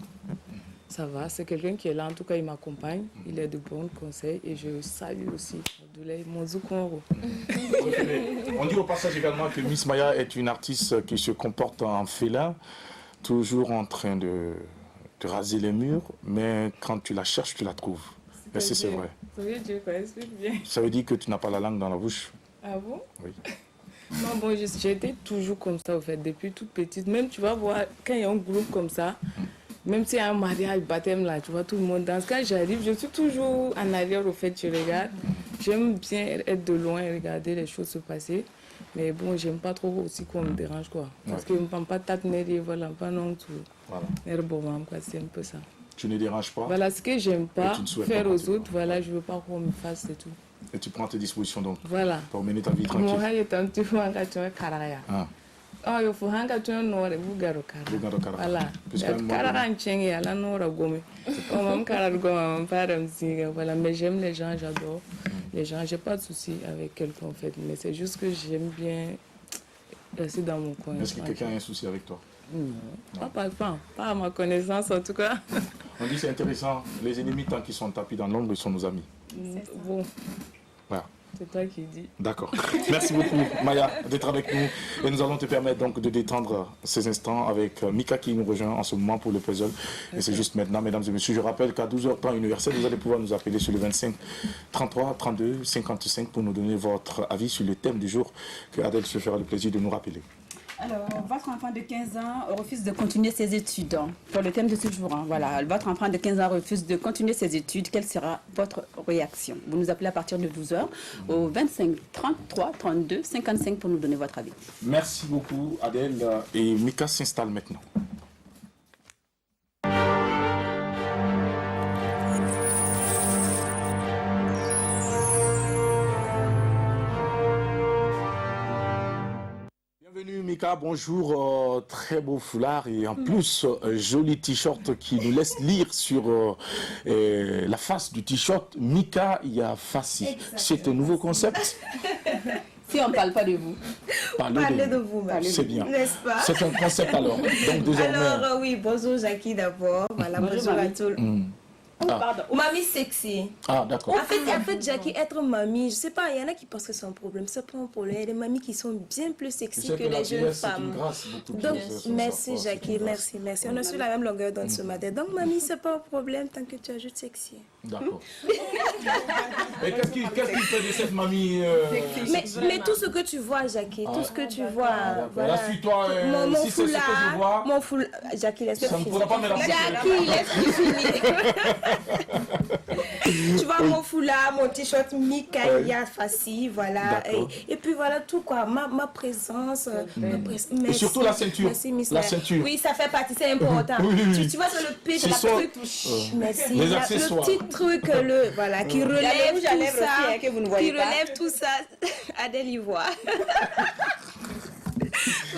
ça va. C'est quelqu'un qui est là. En tout cas, il m'accompagne. Il a de bons conseils et je salue aussi Abdoulaye Monzoukonro. On dit au passage également que Miss Maya est une artiste qui se comporte en félin, toujours en train de raser les murs, mais quand tu la cherches, tu la trouves. Est-ce que c'est vrai? Ça veut dire que tu n'as pas la langue dans la bouche? Ah bon? Oui. Non, bon, j'ai été toujours comme ça, au fait, depuis toute petite. Même, tu vas voir, quand il y a un groupe comme ça, même s'il y a un mariage, baptême, là, tu vois, tout le monde danse. Quand j'arrive, je suis toujours en arrière, au fait, je regarde. J'aime bien être de loin et regarder les choses se passer. Mais bon, j'aime pas trop aussi qu'on me dérange, quoi. Parce que je ne peux pas taper, voilà, pas non tout. Voilà. C'est un peu ça. Tu ne déranges pas? Voilà, ce que j'aime pas faire pas aux autres, voilà, je veux pas qu'on me fasse, c'est tout. Et tu prends tes dispositions donc voilà. Pour mener ta vie tranquille. Ah, il faut hanga tu no re bugaro kara. Voilà. Kara nchengi ala no ra gome. On même kara gome, on parle aussi. Voilà, mais j'aime les gens, j'adore les gens. J'ai pas de souci avec quelqu'un en fait, mais c'est juste que j'aime bien rester dans mon coin. Est-ce que quelqu'un a un souci avec toi? Pas à ma connaissance en tout cas. On dit c'est intéressant, les ennemis tant qu'ils sont tapis dans l'ombre, ils sont nos amis. Bon, Voilà. c'est toi qui dis. D'accord. Merci beaucoup Maya d'être avec nous et nous allons te permettre donc de détendre ces instants avec Mika qui nous rejoint en ce moment pour le puzzle. Et c'est juste maintenant, mesdames et messieurs, je rappelle qu'à 12h temps universel, vous allez pouvoir nous appeler sur le 25 33 32 55 pour nous donner votre avis sur le thème du jour que Adèle se fera le plaisir de nous rappeler. Alors, votre enfant de 15 ans refuse de continuer ses études. Pour le thème de ce jour, voilà, votre enfant de 15 ans refuse de continuer ses études. Quelle sera votre réaction? Vous nous appelez à partir de 12h au 25 33 32 55 pour nous donner votre avis. Merci beaucoup Adèle et Mika s'installe maintenant. Bienvenue Mika, bonjour, très beau foulard et en plus joli t-shirt qui nous laisse lire sur la face du t-shirt Mika Yafasi. C'est un nouveau concept. Si on ne parle pas de vous. Parlez de vous, C'est bien. N'est-ce pas? C'est un concept alors. Donc désormais. Alors, oui, bonjour Jackie d'abord. Voilà, bonjour à tous. Pardon. Mamie sexy. Ah d'accord. En fait, Jackie, être mamie, je sais pas, il y en a qui pensent que c'est un problème. C'est pas un problème. Il y a des mamies qui sont bien plus sexy que les jeunes femmes. Donc, merci Jackie, merci. On est sur la même longueur d'onde ce matin. Donc, mamie, c'est pas un problème tant que tu ajoutes sexy. D'accord. Mais qu'est-ce qu'il fait de cette mamie Mais tout ce que tu vois, Jackie, tout ce que tu vois. Voilà, suis-toi. Mon Si c'est ce que je vois, mon foulard. Jackie, laisse-moi ça ne finir. pourra pas me la Jackie, laisse-moi finir. Tu vois mon foulard, mon t-shirt Mika Yafasi, voilà. Et puis voilà tout quoi, ma présence. Merci, et surtout la ceinture. Merci, Miss La Maya. ceinture. Oui, ça fait partie, c'est important. Oui. Tu vois sur le pied, Ce la sont- truc. Merci. Les Il y a accessoires. le petit truc, voilà, qui relève rouge à tout lèvres ça. aussi, hein, que vous ne voyez Qui pas. relève tout ça. Adèle y voit.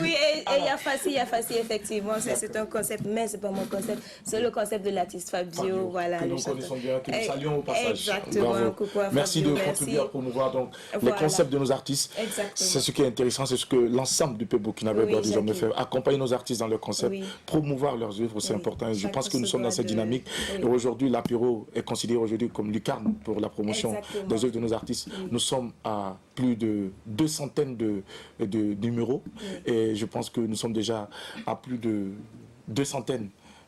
Oui, et Yafasi, effectivement, c'est un concept, mais c'est pas mon concept, c'est le concept de l'artiste Fabio, voilà. Que le nous chanteur. connaissons bien, que nous saluons au passage. Exactement, Bravo. coucou à Merci Fabio, de contribuer à promouvoir donc, les Voilà. concepts de nos artistes. Exactement. C'est ce qui est intéressant, c'est ce que l'ensemble du peuple burkinabé Oui, doit désormais Jackie. faire. Accompagner nos artistes dans leurs concepts, Oui. promouvoir leurs œuvres, c'est Oui. important. Et je Chacun pense que nous se sommes dans doit cette de- dynamique. Oui. Et aujourd'hui, l'apéro est considéré aujourd'hui comme lucarne pour la promotion Exactement. des œuvres de nos artistes. Nous sommes à plus de 200 de numéros. Et je pense que nous sommes déjà à plus de 200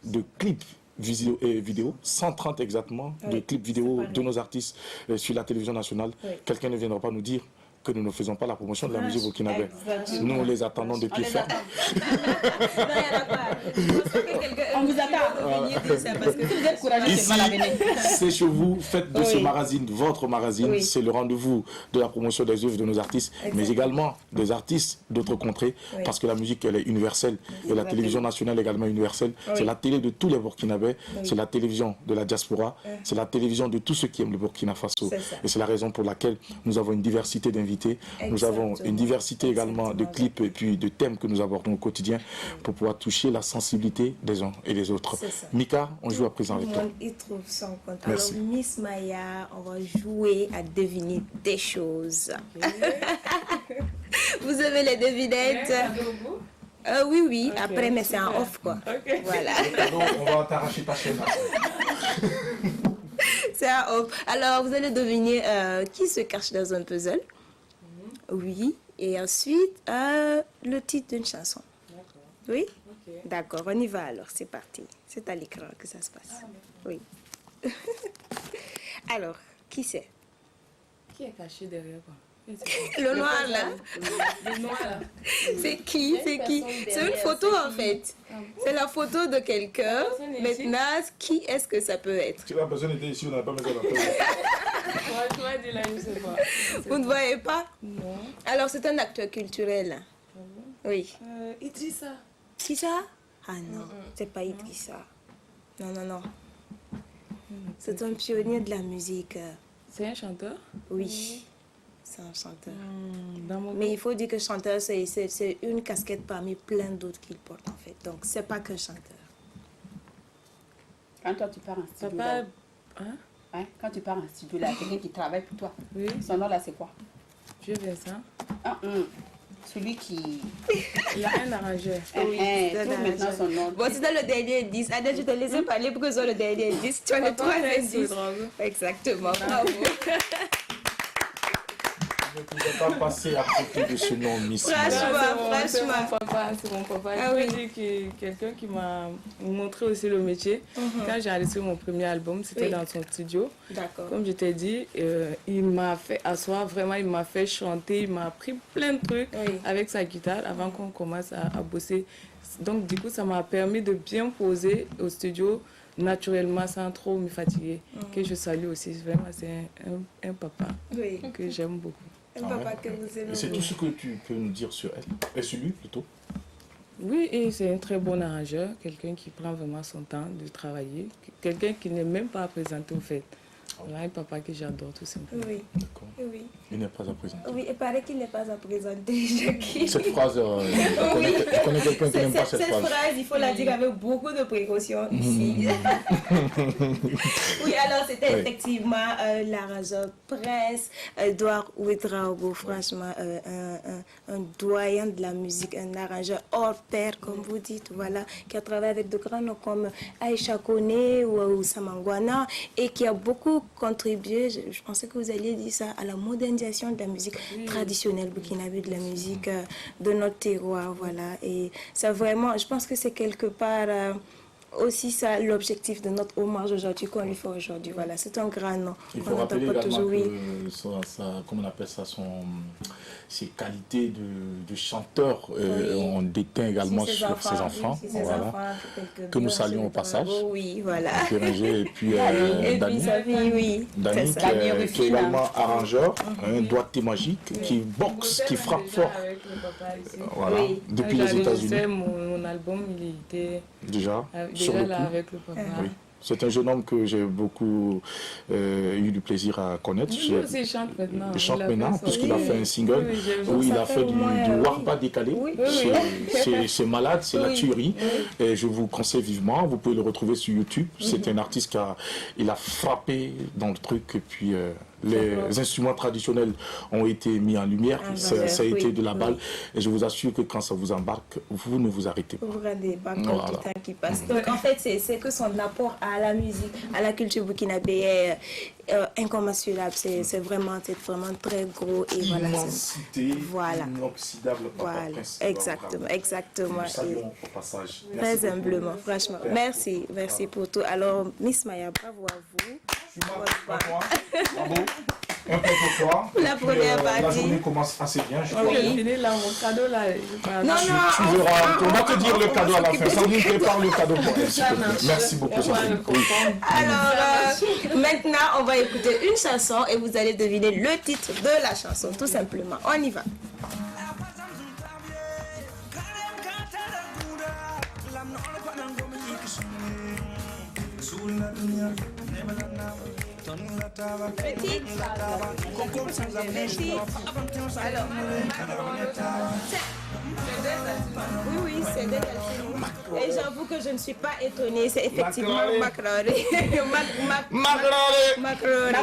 de clips vidéo, 130 exactement de clips vidéo de nos artistes sur la télévision nationale. Oui. Quelqu'un ne viendra pas nous dire que nous ne faisons pas la promotion de la musique burkinabé. Exactement. Nous les attendons de pied ferme. Non, il y en a pas. Je pense que quelqu'un- On vous attend. venir dire ça parce que Si vous êtes courageux, c'est Ici, mal à venir. c'est chez vous, faites de ce Oui. magazine votre magazine. Oui. C'est le rendez-vous de la promotion des œuvres de nos artistes, mais Exactement. également des artistes d'autres contrées, Oui. parce que la musique, elle est universelle. Et la télévision nationale est également universelle. C'est la télé de tous les Burkinabés, c'est la télévision de la diaspora, c'est la télévision de tous ceux qui aiment le Burkina Faso. C'est ça. Et c'est la raison pour laquelle nous avons une diversité d'invités, nous avons une Exactement. diversité également de Exactement. clips et puis de thèmes que nous abordons au quotidien pour pouvoir toucher la sensibilité des uns et des autres. C'est ça. Mika, on joue à présent avec Tout le toi. monde y trouve son compte. Merci. Alors, Miss Maya, on va jouer à deviner des choses. Vous avez les devinettes? Oui, après, mais c'est en off, quoi. Voilà. On va t'arracher ta chaîne. C'est un off. Alors, vous allez deviner qui se cache dans un puzzle. Oui. Et ensuite, le titre d'une chanson. Oui? D'accord, on y va alors, c'est parti. C'est à l'écran que ça se passe. Oui. Alors, qui c'est? Qui est caché derrière quoi? Le noir là. Le noir là. C'est qui? C'est qui? C'est une photo en fait. C'est la photo de quelqu'un. personne est ici. Maintenant, qui est-ce que ça peut être? Si la personne était ici, on n'avait pas besoin d'entendre. Tu m'as dit là, je sais pas. Vous ne voyez pas? Non. Alors, c'est un acteur culturel. Oui. Idrissa. Qui ça? Ah non, c'est pas Idrissa. Non. C'est un pionnier de la musique. C'est un chanteur? Oui, c'est un chanteur. Dans mon Mais il faut dire que chanteur, c'est une casquette parmi plein d'autres qu'il porte en fait. Donc, c'est pas que chanteur. Quand toi tu pars en studio, papa. là, Hein? hein, quand tu pars en studio, là, quelqu'un qui travaille pour toi, Oui. son nom là c'est quoi? Vieux Vincent. Ah, celui qui... Il y a un arrangeur. c'est trouve un maintenant arrangeur. son nom. Bon, c'est dans le dernier indice. Adèle, je te laisse parler pour que ce soit le dernier indice. Tu as les 3 indices. Exactement, bravo. Je ne pouvais pas passer à côté de ce nom, Miss. Franchement. C'est mon papa. Ah Je oui. peux dire que quelqu'un qui m'a montré aussi le métier. Quand j'ai enregistré mon premier album, c'était Oui. dans son studio. D'accord. Comme je t'ai dit, il m'a fait asseoir, vraiment, il m'a fait chanter, il m'a appris plein de trucs Oui. avec sa guitare avant qu'on commence à bosser. Donc, du coup, ça m'a permis de bien poser au studio naturellement, sans trop me fatiguer. Que je salue aussi. Vraiment, c'est un papa Oui. que j'aime beaucoup. Un papa que vous aimez. Et c'est tout ce que tu peux nous dire sur elle. Et sur lui, plutôt. Oui, et c'est un très bon arrangeur, quelqu'un qui prend vraiment son temps de travailler, quelqu'un qui n'est même pas présenté au fait. Voilà un papa que j'adore tout simplement. Oui. D'accord. Oui. Il n'est pas à présenter. Oui, il paraît qu'il n'est pas à présenter, Jackie. Cette phrase, je connais quelqu'un qui n'aime pas cette phrase. Il faut la dire avec beaucoup de précaution ici. Oui, alors c'était Oui. effectivement l'arrangeur Prince, Edouard Ouedraogo, franchement, un doyen de la musique, un arrangeur hors pair, comme vous dites, voilà, qui a travaillé avec de grands noms comme Aïcha Kone ou Samangwana et qui a beaucoup contribué, je pensais que vous alliez dire ça, à la modernisation de la musique traditionnelle burkinabé, de la musique de notre terroir, voilà. Et ça vraiment, je pense que c'est quelque part aussi ça l'objectif de notre hommage aujourd'hui qu'on lui fait aujourd'hui. Voilà, c'est un grand nom. Il faut qu'on rappeler n'entend pas également toujours, oui. que comment on appelle ça, ses qualités de chanteur on déteint également Si, sur ses enfants. oui, si, ses Voilà. enfants, Que nous saluons au passage. Oui, voilà. Bérenger et puis Et puis Dani. sa fille, oui. Dani C'est ça. qui est également arrangeur, un doigté magique, qui boxe, qui frappe fort. Avec le papa ici. Voilà, Oui. depuis Quand les États-Unis. j'enregistrais mon album, il était Déjà, sur déjà le là coup. avec le papa. Oui. C'est un jeune homme que j'ai beaucoup eu du plaisir à connaître. Lui aussi, il chante maintenant. Il chante a maintenant, fait puisqu'il son- a fait un single Oui, j'ai vu. où il ça a fait fait au moins, du oui. warba décalé. Oui. C'est malade, c'est la Oui. tuerie. Et je vous conseille vivement. Vous pouvez le retrouver sur YouTube. C'est un artiste il a frappé dans le truc. Et puis les instruments traditionnels ont été mis en lumière. Ça a été oui, de la balle. oui. Et je vous assure que quand ça vous embarque, vous ne vous arrêtez pas. Vous vous rendez pas compte Voilà. du temps qui passe. Donc en fait, c'est que son apport à la musique, à la culture burkinabé est incommensurable. C'est vraiment très gros. Et voilà. Immensité, Voilà. inoxydable. Papa Voilà, Prince. exactement, exactement. Nous saluons au passage. Très Merci beaucoup. humblement, franchement. Merci pour tout. Alors, Miss Maya, bravo à vous. Bravo. Un peu pour toi. La première La partie. journée commence assez bien. Je Oui, crois. j'ai fini là, mon cadeau là. Non, Tu verras, on va te dire le cadeau à la fin. Ça nous prépare le cadeau pour elle, s'il te plaît. Merci beaucoup, On va Sandrine. le comprendre. Alors, maintenant, on va écouter une chanson et vous allez deviner le titre de la chanson, tout simplement. On y va. Alors, oui, c'est Del Alcino. Et j'avoue que je ne suis pas étonnée, c'est effectivement Macroré. Macroré.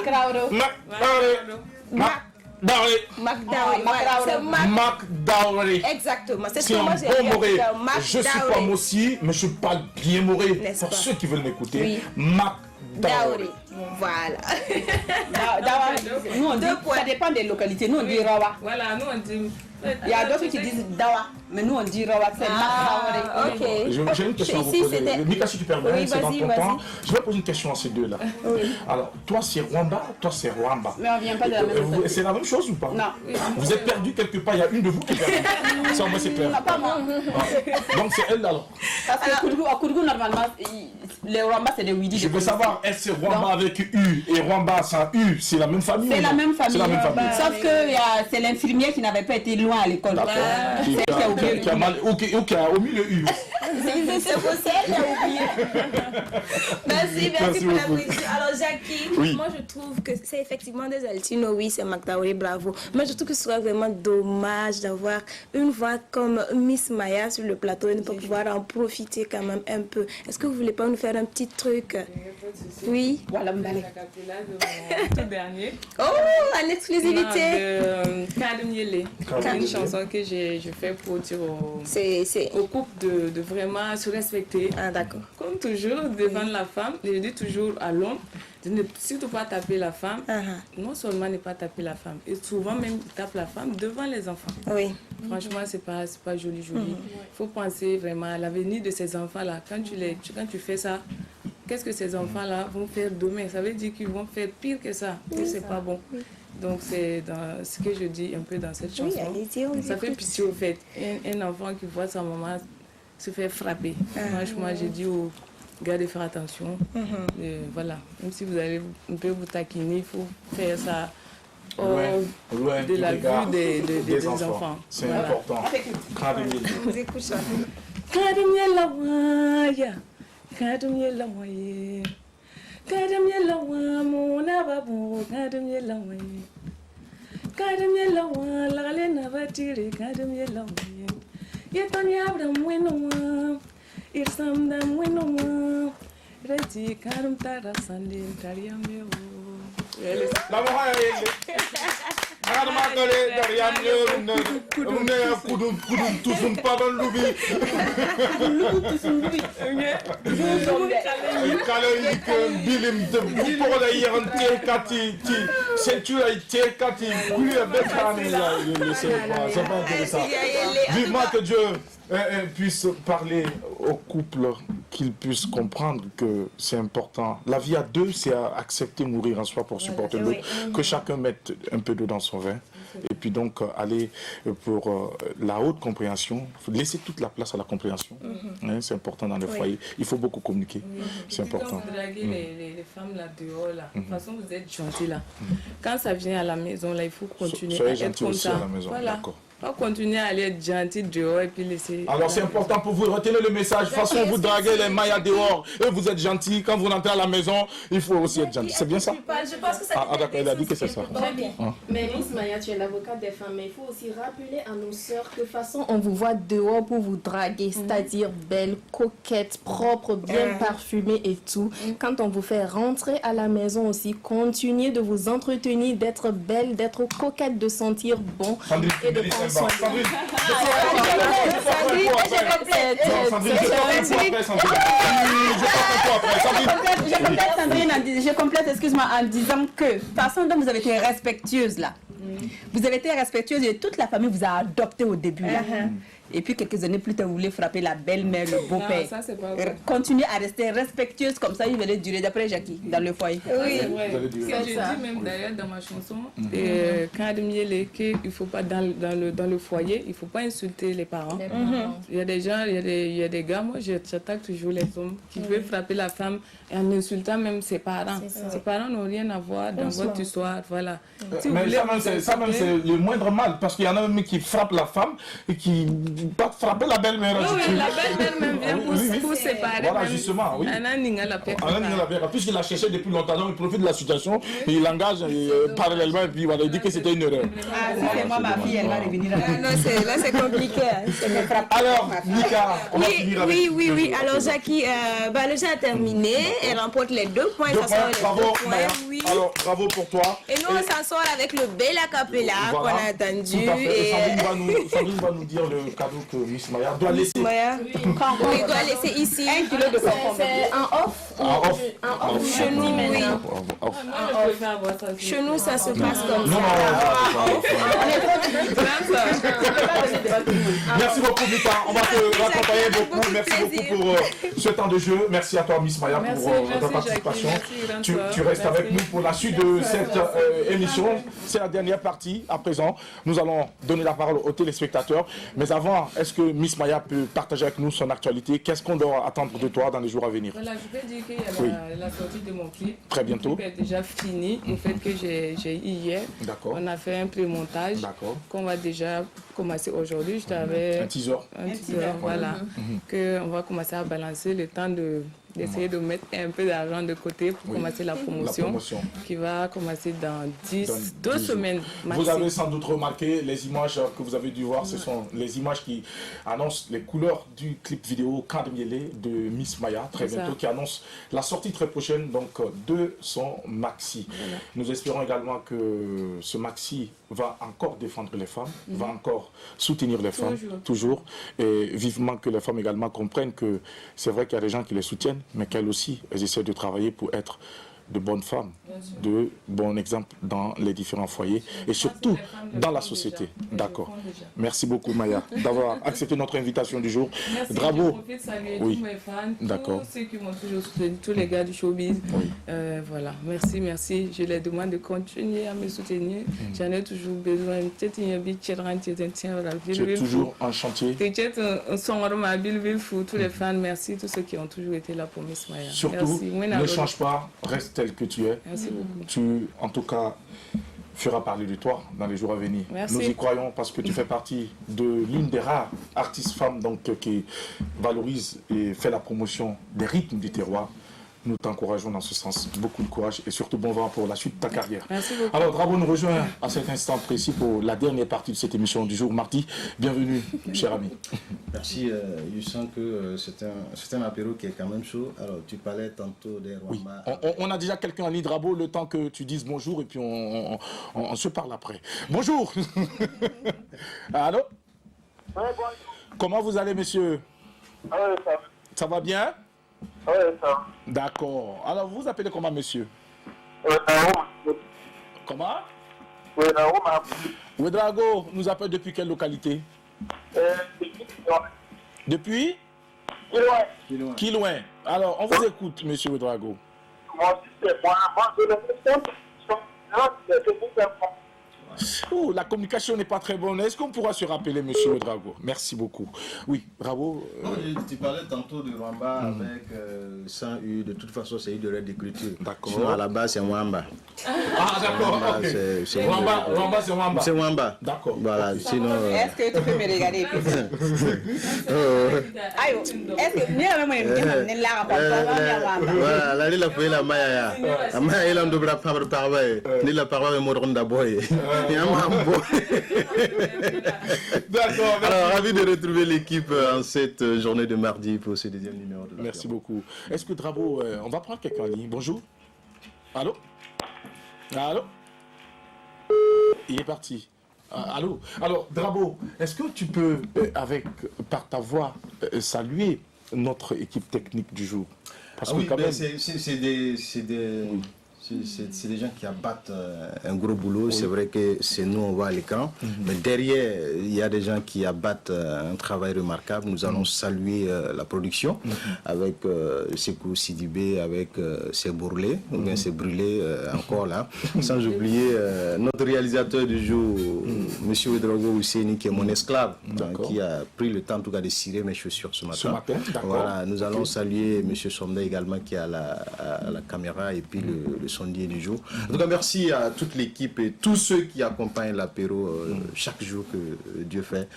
McDowry. Exactement, c'est ce C'est que un moi j'ai bon moré. dit. Je suis pas Mossi, mais je parle bien moré. N'est-ce Pour pas? ceux qui veulent m'écouter, Oui. McDowry. Voilà. Nous, on dit, Deux points. ça dépend des localités. Nous, on dit Rawa. Voilà, nous on dit. Il y a d'autres qui disent Dawa. Mais nous, on dit Rawa. C'est Ah, Macraoré. ok. J'ai une question à vous Ici, poser. c'était- Mika, si tu permets, Oui, c'est dans vas-y, ton vas-y. temps. Je vais poser une question à ces deux-là. Alors, toi, c'est Rwanda, toi, c'est Rwanda. Mais on vient pas de la même localité. C'est la même chose ou pas? Non. Vous êtes perdu quelque part, il y a une de vous qui est perdue. Ça, moi, c'est clair. Non, pas moi. Donc, c'est elle alors. Parce que à Kourgou, normalement, les Rwanda, c'est des Widi. Je veux savoir, est-ce que c'est Rwanda avec U et Rwanda sans U, c'est la même famille? C'est ou la non? même famille. C'est la même famille. Sauf que c'est l'infirmière qui n'avait pas été loin à l'école. D'accord. C'est elle qui a oublié. Qui a mal. Ok, a omis le U. C'est pour ça qu'elle a oublié. Merci Merci pour la beaucoup. précision. Alors, Jackie, Oui. Moi, je trouve que c'est effectivement des altinos, oui, c'est Magdaoui, bravo. Mais je trouve que ce serait vraiment dommage d'avoir une voix comme Miss Maya sur le plateau et ne pas pouvoir en profiter quand même un peu. Est-ce que vous voulez pas nous faire un petit truc? Oui. Voilà, vous allez. La capella de mon tout dernier. Oh, en exclusivité. Kadem Yele. C'est une chanson que je fais pour dire au couple de vraiment se respecter. Ah, d'accord. Comme toujours, devant la femme, je dis toujours à l'homme de ne surtout pas taper la femme. Non seulement ne pas taper la femme, et souvent même il tape la femme devant les enfants. Oui. Franchement, c'est pas joli. Il faut penser vraiment à l'avenir de ces enfants-là. Quand tu fais ça, qu'est-ce que ces enfants-là vont faire demain? Ça veut dire qu'ils vont faire pire que ça. Et c'est pas bon. Donc c'est dans ce que je dis un peu dans cette chanson. Ça fait pitié au fait. Un enfant qui voit sa maman se faire frapper. Franchement, j'ai dit aux gars de faire attention. Et voilà. Même si vous allez un peu vous taquiner, il faut faire ça loin de la vue des enfants. C'est voilà. important. Vous écoutez ça. Kadem Yela Kadem Yela Kadem Yela Mona Babu Kadem Yela Kadem Yela La Lena Vatiri Kadem Yela Yeton Yabram Winoma Irsam Dam Winoma Reti Kadem Tara Sandin Tariameo. La moja es Regarde ma gueule derrière nous, ne tous un pas dans l'oubi. Caloïque, bilim de pour d'ailleurs un tel kati, c'est tu as tel kati, oui, bête c'est pas intéressant. Vivement que Dieu puisse parler au couple, qu'il puisse comprendre que c'est important. La vie à deux, c'est à accepter mourir en soi pour supporter l'autre, que chacun mette un peu d'eau dans son vin. Et puis donc aller pour la haute compréhension, laisser toute la place à la compréhension. C'est important dans le foyer. Il faut beaucoup communiquer. C'est important. Quand vous draguez les femmes là dehors, là, de toute façon vous êtes gentils là. Quand ça vient à la maison, là, il faut continuer à être comme ça. Voilà. Pas continuer à aller être gentil dehors et puis laisser... Alors c'est important pour vous, retenez le message. De toute façon, vous draguez les mailles dehors et vous êtes gentil. Quand vous rentrez à la maison, il faut aussi être gentil. C'est bien ça? Je pense que ça d'accord, elle a dit que c'est ça. Très bien. Mais Miss Maya, tu es l'avocate des femmes, mais il faut aussi rappeler à nos sœurs que de toute façon, on vous voit dehors pour vous draguer, c'est-à-dire belle, coquette, propre, bien parfumée et tout. Quand on vous fait rentrer à la maison aussi, continuez de vous entretenir, d'être belle, d'être coquette, de sentir bon et de prendre soin. Sandrine, je complète, excuse-moi, en disant que, de toute façon, donc vous avez été respectueuse là. Vous avez été respectueuse et toute la famille vous a adopté au début là. Et puis quelques années plus tard, vous voulez frapper la belle-mère, le beau-père. Ça, c'est pas vrai. Continuez à rester respectueuse comme ça, il va durer d'après Jackie, dans le foyer. Oui, c'est vrai. Ce que je dis même d'ailleurs dans ma chanson, quand Kadem Yele, qu'il ne faut pas dans le foyer, il ne faut pas insulter les parents. Il y a des gens, il y a des gars, moi j'attaque toujours les hommes qui veulent frapper la femme en insultant même ses parents. Ses parents n'ont rien à voir dans votre histoire. Voilà. Si mais ça même c'est le moindre mal, parce qu'il y en a même qui frappent la femme et qui pas frapper la belle-mère. Oui, la belle-mère même vient pour séparer. Voilà, justement, oui. Puisqu'il a cherché depuis longtemps, donc il profite de la situation, et il engage parallèlement, et puis voilà, il dit que c'était une erreur. Ah, si c'est moi, ma fille, elle va revenir. Non, là c'est compliqué. Alors, Nika, on va finir avec... Oui. Alors, Jackie, le jeu a terminé. Elle remporte les 2 points. Bravo, Maya. Alors, bravo pour toi. Et nous, on s'en sort avec le bel acapella qu'on a entendu. Et Sandrine va nous dire le cadeau que Miss Maya doit laisser. Il doit laisser ici. 1 kilo de concombre. C'est un off. Un off. Chez nous, oui. Chez nous, ça se passe comme ça. Merci beaucoup, Mika. On va te raccompagner beaucoup. Merci beaucoup pour ce temps de jeu. Merci à toi, Miss Maya, pour ta participation. Tu restes avec nous pour la suite de cette émission. C'est la dernière partie. À présent, nous allons donner la parole aux téléspectateurs. Mais avant, est-ce que Miss Maya peut partager avec nous son actualité? Qu'est-ce qu'on doit attendre de toi dans les jours à venir? Voilà, je peux dire qu'il y a la sortie de mon clip. Très bientôt. Le clip est déjà fini. Le fait que j'ai eu hier. D'accord. On a fait un pré-montage. D'accord. Qu'on va déjà commencer aujourd'hui. Je t'avais un teaser. Voilà. Que on va commencer à balancer le temps de d'essayer de mettre un peu d'argent de côté pour commencer la promotion, qui va commencer dans 2 semaines maxi. Vous avez sans doute remarqué les images que vous avez dû voir, ce sont les images qui annoncent les couleurs du clip vidéo Kandemiele de Miss Maya, très bientôt, qui annonce la sortie très prochaine donc, de son maxi. Voilà. Nous espérons également que ce maxi va encore défendre les femmes, va encore soutenir les femmes, toujours, et vivement que les femmes également comprennent que c'est vrai qu'il y a des gens qui les soutiennent, mais qu'elles aussi, elles essaient de travailler pour être de bonnes femmes, de bons exemples dans les différents foyers et surtout dans la société. D'accord. Merci beaucoup Maya d'avoir accepté notre invitation du jour. Merci, Bravo. Je profite de saluer tous mes fans, tous ceux qui m'ont toujours soutenu, tous les gars du showbiz. Voilà, merci. Je les demande de continuer à me soutenir. J'en ai toujours besoin. Tu es toujours en chantier. Tous les fans, merci. Tous ceux qui ont toujours été là pour Miss Maya. Surtout, ne change pas, reste tel que tu es. Merci beaucoup. Tu, en tout cas, feras parler de toi dans les jours à venir. Merci. Nous y croyons parce que tu fais partie de l'une des rares artistes femmes donc, qui valorise et fait la promotion des rythmes du terroir. Nous t'encourageons dans ce sens. Beaucoup de courage et surtout bon vent pour la suite de ta carrière. Merci beaucoup. Alors, Drabo nous rejoint à cet instant précis pour la dernière partie de cette émission du jour mardi. Bienvenue, cher ami. Merci. Je sens que c'est un apéro qui est quand même chaud. Alors, tu parlais tantôt des Rwamba. Oui. On a déjà quelqu'un en ligne, Drabo, le temps que tu dises bonjour et puis on se parle après. Bonjour. Allô? Oui, bonjour. Comment vous allez, monsieur? Oui, ça va. Ça va bien? Oui, ça va. D'accord. Alors, vous vous appelez comment, monsieur? Comment? Ouedraogo nous appelle depuis quelle localité? Depuis Kilouin. Alors, on vous écoute, monsieur Ouedraogo. Moi aussi, c'est moi. Oh, la communication n'est pas très bonne. Est-ce qu'on pourra se rappeler, monsieur Ouedraogo? Merci beaucoup. Oui, bravo. Tu parlais tantôt de Rwamba avec sans U. De toute façon, c'est U de d'écriture. D'accord. Sinon, à la base, c'est Wamba. Ah, d'accord. Rwamba, c'est Wamba. C'est Wamba. D'accord. Voilà, sinon... Est-ce que tu peux me regarder? Voilà, là, il a fait la Maya. La Maya, il a un double parole. Il a parlé de Moronda Boy. D'accord. Alors, ravi de retrouver l'équipe en cette journée de mardi pour ce deuxième numéro de Merci beaucoup. Est-ce que Drabo, on va prendre quelqu'un en ligne? Bonjour. Allô? Allô? Il est parti. Allô? Alors, Drabo, est-ce que tu peux, par ta voix, saluer notre équipe technique du jour? Parce que quand même... C'est des gens qui abattent un gros boulot. C'est vrai que c'est nous, on voit à l'écran. Mais derrière, il y a des gens qui abattent un travail remarquable. Nous allons saluer la production avec Sekou Sidibé, avec ses bourrelets, ou bien ses brûlés encore là. Sans oublier notre réalisateur du jour, M. Ouedraogo Ousseini, qui est mon esclave, qui a pris le temps en tout cas de cirer mes chaussures ce matin. Voilà, nous allons saluer M. Somda également qui est à la caméra et puis le sondier du jour. En tout cas, merci à toute l'équipe et tous ceux qui accompagnent l'apéro chaque jour que Dieu fait.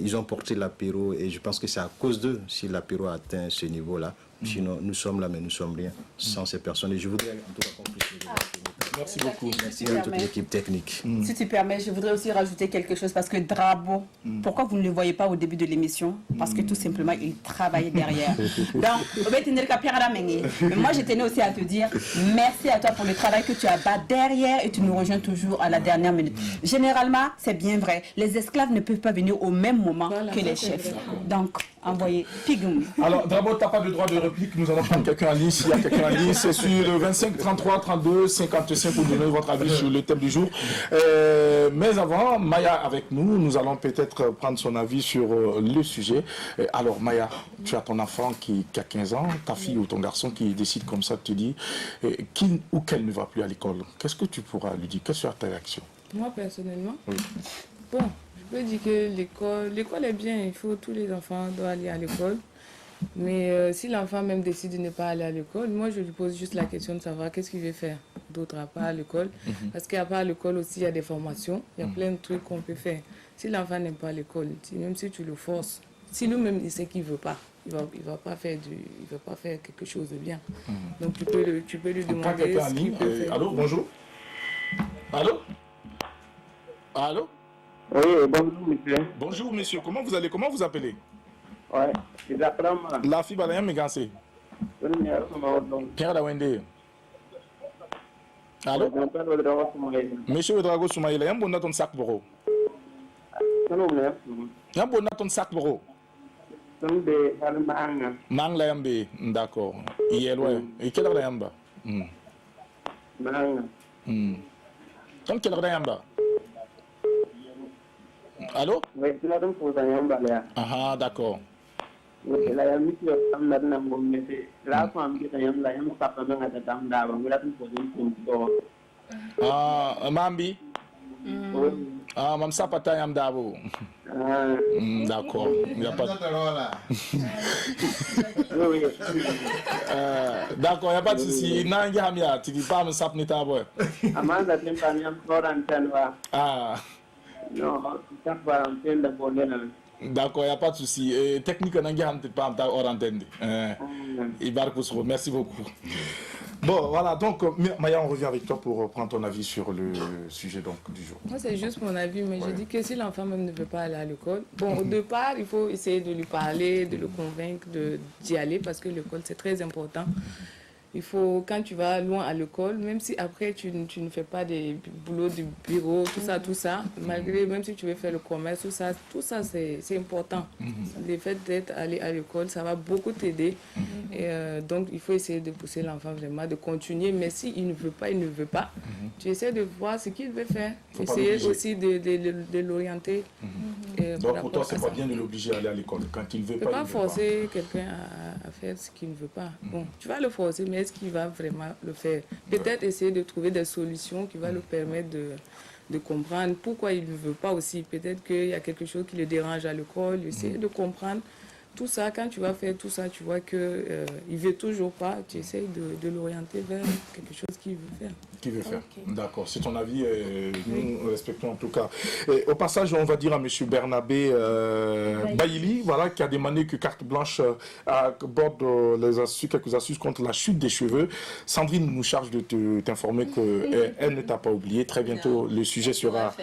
Ils ont porté l'apéro et je pense que c'est à cause d'eux si l'apéro a atteint ce niveau-là. Sinon, nous sommes là, mais nous ne sommes rien sans ces personnes. Et je voudrais en tout cas qu'on puisse Merci beaucoup. Merci à toute l'équipe technique. Si tu permets, je voudrais aussi rajouter quelque chose parce que Drabo, pourquoi vous ne le voyez pas au début de l'émission? Parce que tout simplement, il travaillait derrière. Donc, mais moi, je tenais aussi à te dire merci à toi pour le travail que tu as bas derrière et tu nous rejoins toujours à la dernière minute. Généralement, c'est bien vrai. Les esclaves ne peuvent pas venir au même moment que les chefs. Donc, envoyez Pigoum. Alors, Drabo, tu n'as pas de droit de réplique. Nous allons prendre quelqu'un en ligne. S'il y a quelqu'un en ligne, c'est sur le 25 33 32 55 pour donner votre avis sur le thème du jour. Mais avant, Maya avec nous, nous allons peut-être prendre son avis sur le sujet. Alors, Maya, tu as ton enfant qui a 15 ans, ta fille ou ton garçon qui décide comme ça de te dire qu'il ou qu'elle ne va plus à l'école. Qu'est-ce que tu pourras lui dire? Quelle sera ta réaction? Moi, personnellement, bon, je peux dire que l'école est bien. Tous les enfants doivent aller à l'école. Mais si l'enfant même décide de ne pas aller à l'école, moi je lui pose juste la question de savoir qu'est-ce qu'il veut faire d'autre à part à l'école. Parce qu'à part l'école aussi, il y a des formations, il y a plein de trucs qu'on peut faire. Si l'enfant n'aime pas l'école, même si tu le forces, si lui-même il sait qu'il ne veut pas, il va pas faire quelque chose de bien. Donc tu peux lui On prend demander quelqu'un en ce qu'il ligne. peut faire. Allô, bonjour. Allô? Allô? Oui, bonjour, monsieur. Bonjour, monsieur. Comment vous allez? Comment vous appelez? Ouais, c'est Abraham. La fille Balayam Megansé. Pierre Dawende. Allô? Monsieur Ouedraogo Soumaïla, y'a un bon ton sac boro. Y'a un bon ton sac boro. Mang la yambe, d'accord. Hier, ouais. Et quelle heure la yamba? Comme quelle heure la yamba? Allô? Ah, d'accord. Ah, Mambi? Ah, Mam Sapata Yam Dabo. D'accord. Il n'y a pas de... D'accord, il n'y a pas de souci. Tu dis pas, mais ça n'est pas bon. Ah. D'accord, il n'y a pas de souci. Technique, on n'a pas hors antenne. Merci beaucoup. Bon, voilà, donc Maya, on revient avec toi pour prendre ton avis sur le sujet donc, du jour. Moi, c'est juste mon avis, mais je dis que si l'enfant même ne veut pas aller à l'école, bon, au départ, il faut essayer de lui parler, de le convaincre d'y aller, parce que l'école, c'est très important. Il faut, quand tu vas loin à l'école, même si après tu ne fais pas des boulots du bureau, tout ça, malgré, même si tu veux faire le commerce, tout ça c'est important. Le fait d'être allé à l'école, ça va beaucoup t'aider. Et donc, il faut essayer de pousser l'enfant vraiment, de continuer. Mais s'il ne veut pas, tu essaies de voir ce qu'il veut faire. Essayer aussi de l'orienter. Donc, pour toi, c'est pas bien de l'obliger à aller à l'école. Quand il ne veut pas, il ne veut pas. Tu ne peux pas forcer quelqu'un à faire ce qu'il ne veut pas. Bon, tu vas le forcer, mais est-ce qu'il va vraiment le faire? Peut-être essayer de trouver des solutions qui vont le permettre de comprendre pourquoi il ne veut pas aussi. Peut-être qu'il y a quelque chose qui le dérange à l'école. Essayer de comprendre tout ça. Quand tu vas faire tout ça, tu vois qu'il ne veut toujours pas. Tu essaies de l'orienter vers quelque chose qu'il veut faire. D'accord, c'est ton avis, nous respectons en tout cas. Et au passage, on va dire à M. Bernabé Baïli, voilà, qui a demandé que carte blanche aborde quelques astuces contre la chute des cheveux. Sandrine nous charge de t'informer qu'elle ne t'a pas oublié. Très bientôt, le sujet sera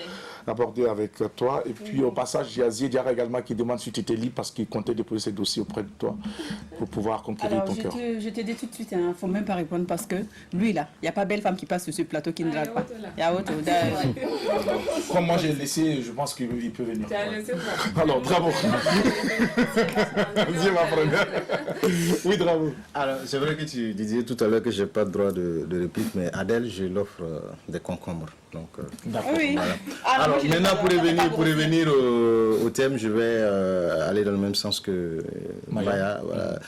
abordé avec toi. Et puis au passage, il y a Ziediara également qui demande si tu étais libre parce qu'il comptait déposer ses dossiers auprès de toi pour pouvoir conquérir ton cœur. Je te dis tout de suite, il ne faut même pas répondre parce que lui là, il n'y a pas belle femme qui passe sur ce plateau qui ne drague pas. Il y a autre. Comme moi j'ai laissé, je pense qu'il peut venir. Tu as laissé quoi? Alors, bravo. Dieu ma première. Oui, bravo. Alors, c'est vrai que tu disais tout à l'heure que je n'ai pas de droit de réplique, mais Adèle, je l'offre des concombres. Donc, d'accord. Oui. Voilà. Alors, maintenant, pour revenir au thème, je vais aller dans le même sens que Maya. Voilà.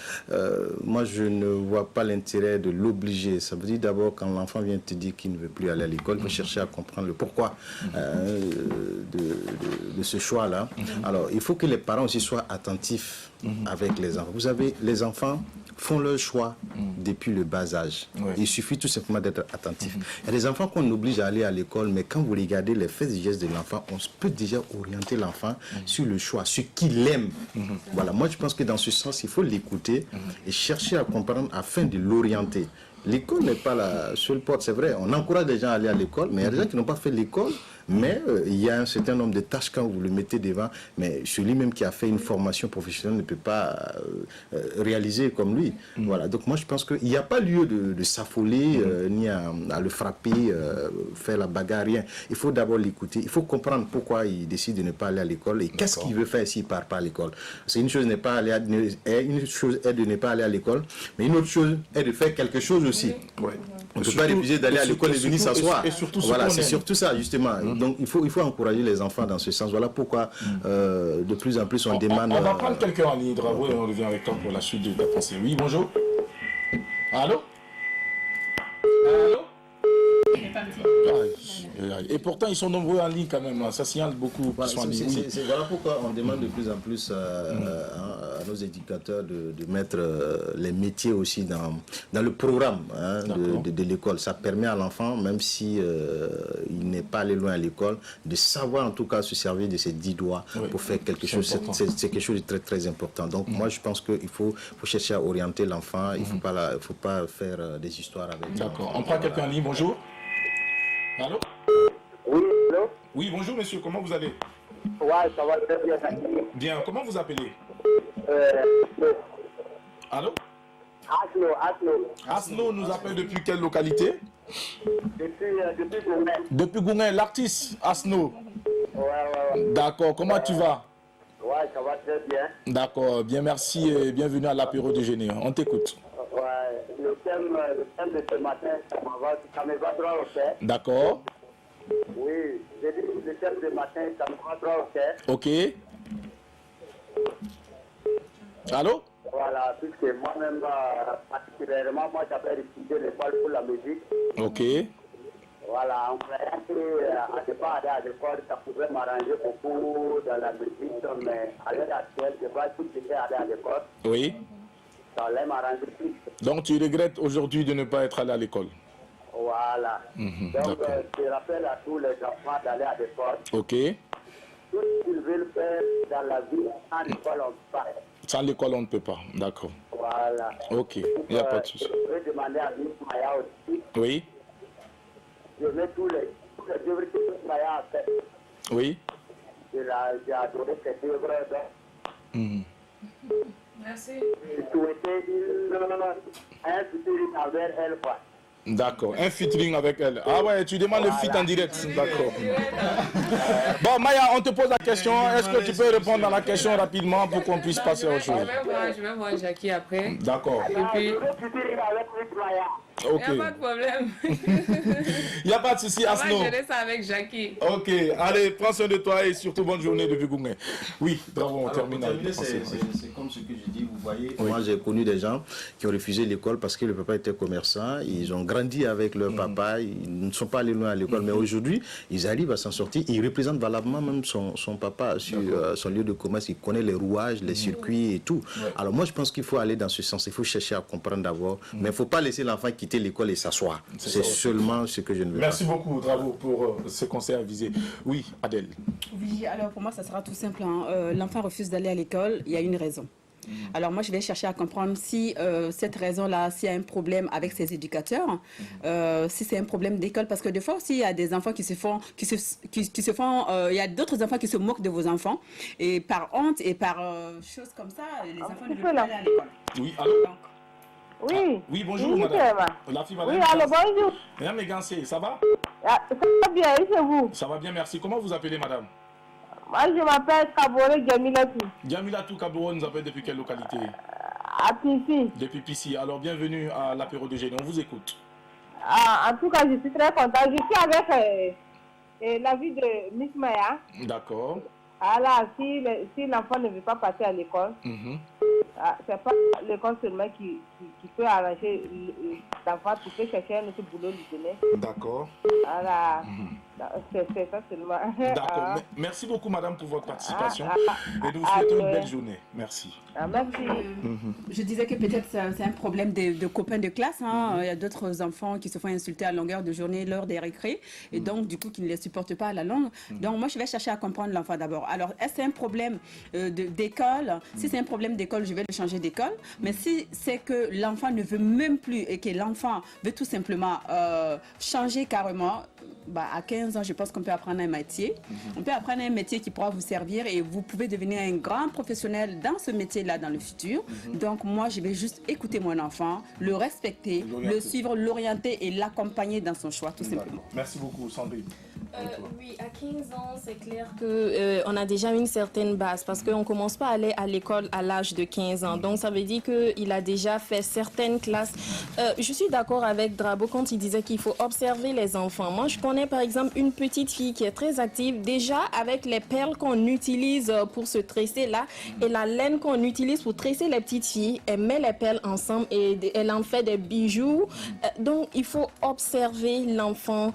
Moi, je ne vois pas l'intérêt de l'obliger. Ça veut dire d'abord, quand l'enfant vient te dire qu'il ne veut plus aller à l'école, il faut chercher à comprendre le pourquoi de ce choix-là. Alors, il faut que les parents aussi soient attentifs avec les enfants. Vous savez, les enfants font leur choix depuis le bas âge. Ouais. Il suffit tout simplement d'être attentif. Il y a des enfants qu'on oblige à aller à l'école, mais quand vous regardez les faits et gestes de l'enfant, on peut déjà orienter l'enfant sur le choix, ce qu'il aime. Voilà, moi je pense que dans ce sens, il faut l'écouter et chercher à comprendre afin de l'orienter. L'école n'est pas la seule porte, c'est vrai. On encourage les gens à aller à l'école, mais il y a des gens qui n'ont pas fait l'école. Mais il y a un certain nombre de tâches quand vous le mettez devant. Mais celui-même qui a fait une formation professionnelle ne peut pas réaliser comme lui. Voilà. Donc moi je pense qu'il n'y a pas lieu de s'affoler, ni à le frapper, faire la bagarre, rien. Il faut d'abord l'écouter. Il faut comprendre pourquoi il décide de ne pas aller à l'école et qu'est-ce qu'il veut faire s'il ne part pas à l'école. C'est une chose n'est pas aller une chose est de ne pas aller à l'école, mais une autre chose est de faire quelque chose aussi. Ouais. On ne peut pas refuser d'aller à l'école et venir s'asseoir. Et surtout, voilà, c'est surtout ça, justement. Donc, il faut encourager les enfants dans ce sens. Voilà pourquoi, de plus en plus, on demande... On va prendre quelqu'un en ligne, Bravo, et on revient avec toi pour la suite de ta pensée. Oui, bonjour. Allô? Allô? Et pourtant, ils sont nombreux en ligne quand même. Ça signale beaucoup. Voilà, qui sont en ligne. Oui. voilà pourquoi on demande de plus en plus à nos éducateurs de mettre les métiers aussi dans le programme de l'école. Ça permet à l'enfant, même si il n'est pas allé loin à l'école, de savoir en tout cas se servir de ses 10 doigts pour faire quelque chose. C'est quelque chose de très très important. Donc moi je pense qu'il faut chercher à orienter l'enfant. Il ne faut pas faire des histoires avec. D'accord. On prend quelqu'un en ligne. Bonjour. Allô? Oui, allô? Oui, bonjour monsieur. Comment vous allez? Ouais, ça va très bien. Bien. Comment vous appelez? Allô? Asno. Asno nous appelle depuis quelle localité? Depuis Goumen. Depuis Goumen. L'artiste Asno. Ouais. D'accord. Comment tu vas? Ouais, ça va très bien. D'accord. Bien, merci et bienvenue à l'apéro déjeuner. On t'écoute. Ouais, le thème de ce matin, ça me va droit au cœur. D'accord. Oui, j'ai dit le thème de matin, ça me va droit au cœur. Ok. Allô? Voilà, puisque moi-même, particulièrement, moi j'avais étudié l'école pour la musique. Ok. Voilà, en croyant qu'à départ aller à l'école, ça pouvait m'arranger beaucoup dans la musique, mais à l'heure actuelle, je vois tout ce qui est aller à l'école. Oui. Ça allait m'arranger plus. Donc tu regrettes aujourd'hui de ne pas être allé à l'école? Voilà. Donc je rappelle à tous les enfants d'aller à l'école. Ok. Tout ce qu'ils veulent faire dans la vie, sans l'école, on peut pas. Sans l'école, on ne peut pas. D'accord. Voilà. Ok. Il n'y a pas de souci. Je vais demander à Miss Maya aussi. Oui. Je mets tous les œuvres que Miss Maya a fait. Oui. J'ai adoré cette œuvre. Merci. Je souhaitais un futur envers elle, quoi. D'accord. Un featuring avec elle. Ah ouais, tu demandes le feat en direct. D'accord. Bon, Maya, on te pose la question. Est-ce que tu peux répondre à la question rapidement pour qu'on puisse passer à autre chose? Je vais voir Jackie après. D'accord. Et puis, Je veux futur avec Miss Maya. Ok. il n'y a pas de problème. Il n'y a pas de souci, On va Asno. gérer ça avec Jackie. Ok. Allez, prends soin de toi et surtout bonne journée depuis Goumen. Oui, bravo, on Alors, termine pour avec le terminer, français. c'est comme ce que je dis, vous voyez, moi j'ai connu des gens qui ont refusé l'école parce que le papa était commerçant, ils ont grandi avec leur papa, ils ne sont pas allés loin à l'école, mais aujourd'hui, ils arrivent à s'en sortir, ils représentent valablement même son papa sur son lieu de commerce, il connaît les rouages, les circuits et tout. Alors moi je pense qu'il faut aller dans ce sens, il faut chercher à comprendre d'abord, mais il ne faut pas laisser l'enfant quitter l'école et s'asseoir. C'est seulement ce que je ne veux pas. Merci beaucoup, bravo pour ce conseil avisé. Oui, Adèle. Oui, alors pour moi, ça sera tout simple. L'enfant refuse d'aller à l'école, il y a une raison. Alors moi, je vais chercher à comprendre si cette raison-là, s'il y a un problème avec ses éducateurs, si c'est un problème d'école, parce que des fois aussi, il y a des enfants qui se font, il y a d'autres enfants qui se moquent de vos enfants, et par honte et par choses comme ça, les enfants ne veulent pas aller à l'école. Oui, allô? Oui. Oui, bonjour, madame. La fille, madame. Oui, allô, bonjour. Madame Megancé, ça va? Ça va bien, et c'est vous? Ça va bien, merci. Comment vous appelez, madame? Moi, je m'appelle Kabore Djamilatou. Djamilatou Kaboro nous appelle depuis quelle localité? À Pissi. Depuis Pissi. Alors, bienvenue à l'apéro de Génie. On vous écoute. En tout cas, je suis très contente. Je suis avec la vie de Miss Maya. D'accord. Alors, si l'enfant ne veut pas passer à l'école, c'est pas l'école seulement qui peut arranger l'enfant pour que chercher un autre boulot lui donner. D'accord. Voilà. C'est ça seulement. D'accord. Merci beaucoup, madame, pour votre participation. Et nous vous souhaitons une belle journée. Merci. Merci. Je disais que peut-être c'est un problème de copains de classe. Il y a d'autres enfants qui se font insulter à longueur de journée lors des récrés et donc du coup qui ne les supportent pas à la longue. Donc moi je vais chercher à comprendre l'enfant d'abord. Alors est-ce que c'est un problème d'école? Si c'est un problème d'école, je vais le changer d'école. Mais si c'est que l'enfant ne veut même plus et que l'enfant veut tout simplement changer carrément, à 15 ans, je pense qu'on peut apprendre un métier. On peut apprendre un métier qui pourra vous servir et vous pouvez devenir un grand professionnel dans ce métier-là dans le futur. Donc moi, je vais juste écouter mon enfant, le respecter, le suivre, l'orienter et l'accompagner dans son choix, tout simplement. Merci beaucoup, Sandrine. Oui, à 15 ans, c'est clair qu'on a déjà une certaine base parce qu'on ne commence pas à aller à l'école à l'âge de 15 ans. Donc, ça veut dire qu'il a déjà fait certaines classes. Je suis d'accord avec Drabo quand il disait qu'il faut observer les enfants. Moi, je connais par exemple une petite fille qui est très active. Déjà, avec les perles qu'on utilise pour se tresser là, et la laine qu'on utilise pour tresser les petites filles, elle met les perles ensemble et elle en fait des bijoux. Donc, il faut observer l'enfant.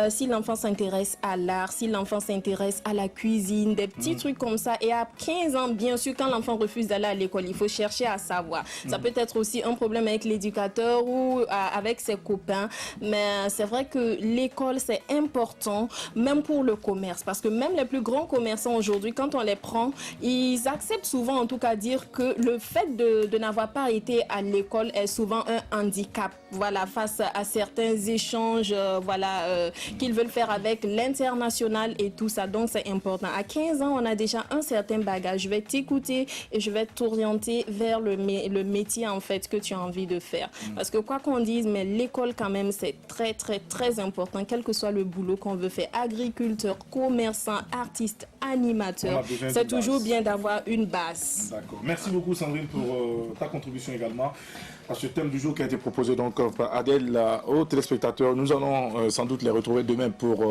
Si l'enfant s'intéresse à l'art, si l'enfant s'intéresse à la cuisine, des petits trucs comme ça. Et à 15 ans, bien sûr, quand l'enfant refuse d'aller à l'école, il faut chercher à savoir. Ça peut être aussi un problème avec l'éducateur ou avec ses copains. Mais c'est vrai que l'école, c'est important, même pour le commerce. Parce que même les plus grands commerçants aujourd'hui, quand on les prend, ils acceptent souvent, en tout cas, dire que le fait de n'avoir pas été à l'école est souvent un handicap. Voilà, face à certains échanges qu'ils veulent faire avec l'international et tout ça. Donc, c'est important. À 15 ans, on a déjà un certain bagage. Je vais t'écouter et je vais t'orienter vers le métier, en fait, que tu as envie de faire. Parce que quoi qu'on dise, mais l'école, quand même, c'est très, très, très important, quel que soit le boulot qu'on veut faire. Agriculteur, commerçant, artiste, animateur. C'est toujours bien d'avoir une base. D'accord. Merci beaucoup, Sandrine, pour ta contribution également à ce thème du jour qui a été proposé donc par Adèle aux téléspectateurs. Nous allons sans doute les retrouver demain pour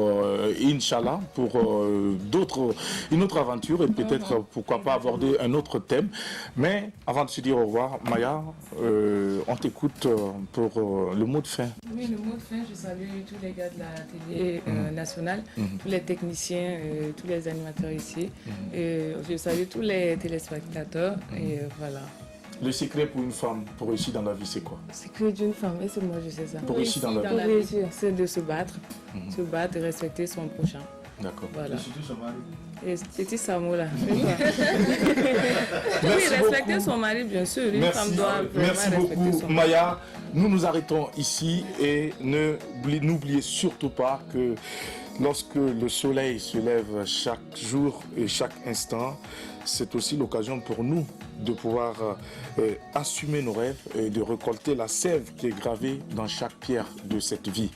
Inch'Allah, pour une autre aventure et peut-être pourquoi pas aborder un autre thème. Mais avant de se dire au revoir, Maya, on t'écoute pour le mot de fin. Oui, le mot de fin, je salue tous les gars de la télé nationale, tous les techniciens, tous les animateurs ici. Je salue tous les téléspectateurs et voilà. Le secret pour une femme pour réussir dans la vie, c'est quoi? Le secret d'une femme, et c'est moi, je sais ça. Pour réussir dans la vie. Pour réussir, c'est de se battre, et respecter son prochain. D'accord. Voilà. Et surtout son mari. Et petit Samo là. Merci oui, respecter beaucoup. son mari, bien sûr. Une femme doit Merci respecter beaucoup, son mari. Maya. Nous nous arrêtons ici et n'oubliez surtout pas que lorsque le soleil se lève chaque jour et chaque instant, c'est aussi l'occasion pour nous de pouvoir assumer nos rêves et de récolter la sève qui est gravée dans chaque pierre de cette vie.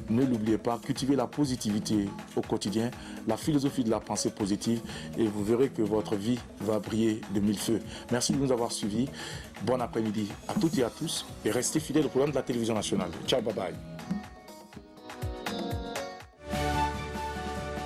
Ne l'oubliez pas, cultivez la positivité au quotidien, la philosophie de la pensée positive et vous verrez que votre vie va briller de mille feux. Merci de nous avoir suivis. Bon après-midi à toutes et à tous et restez fidèles au programme de la télévision nationale. Ciao, bye bye.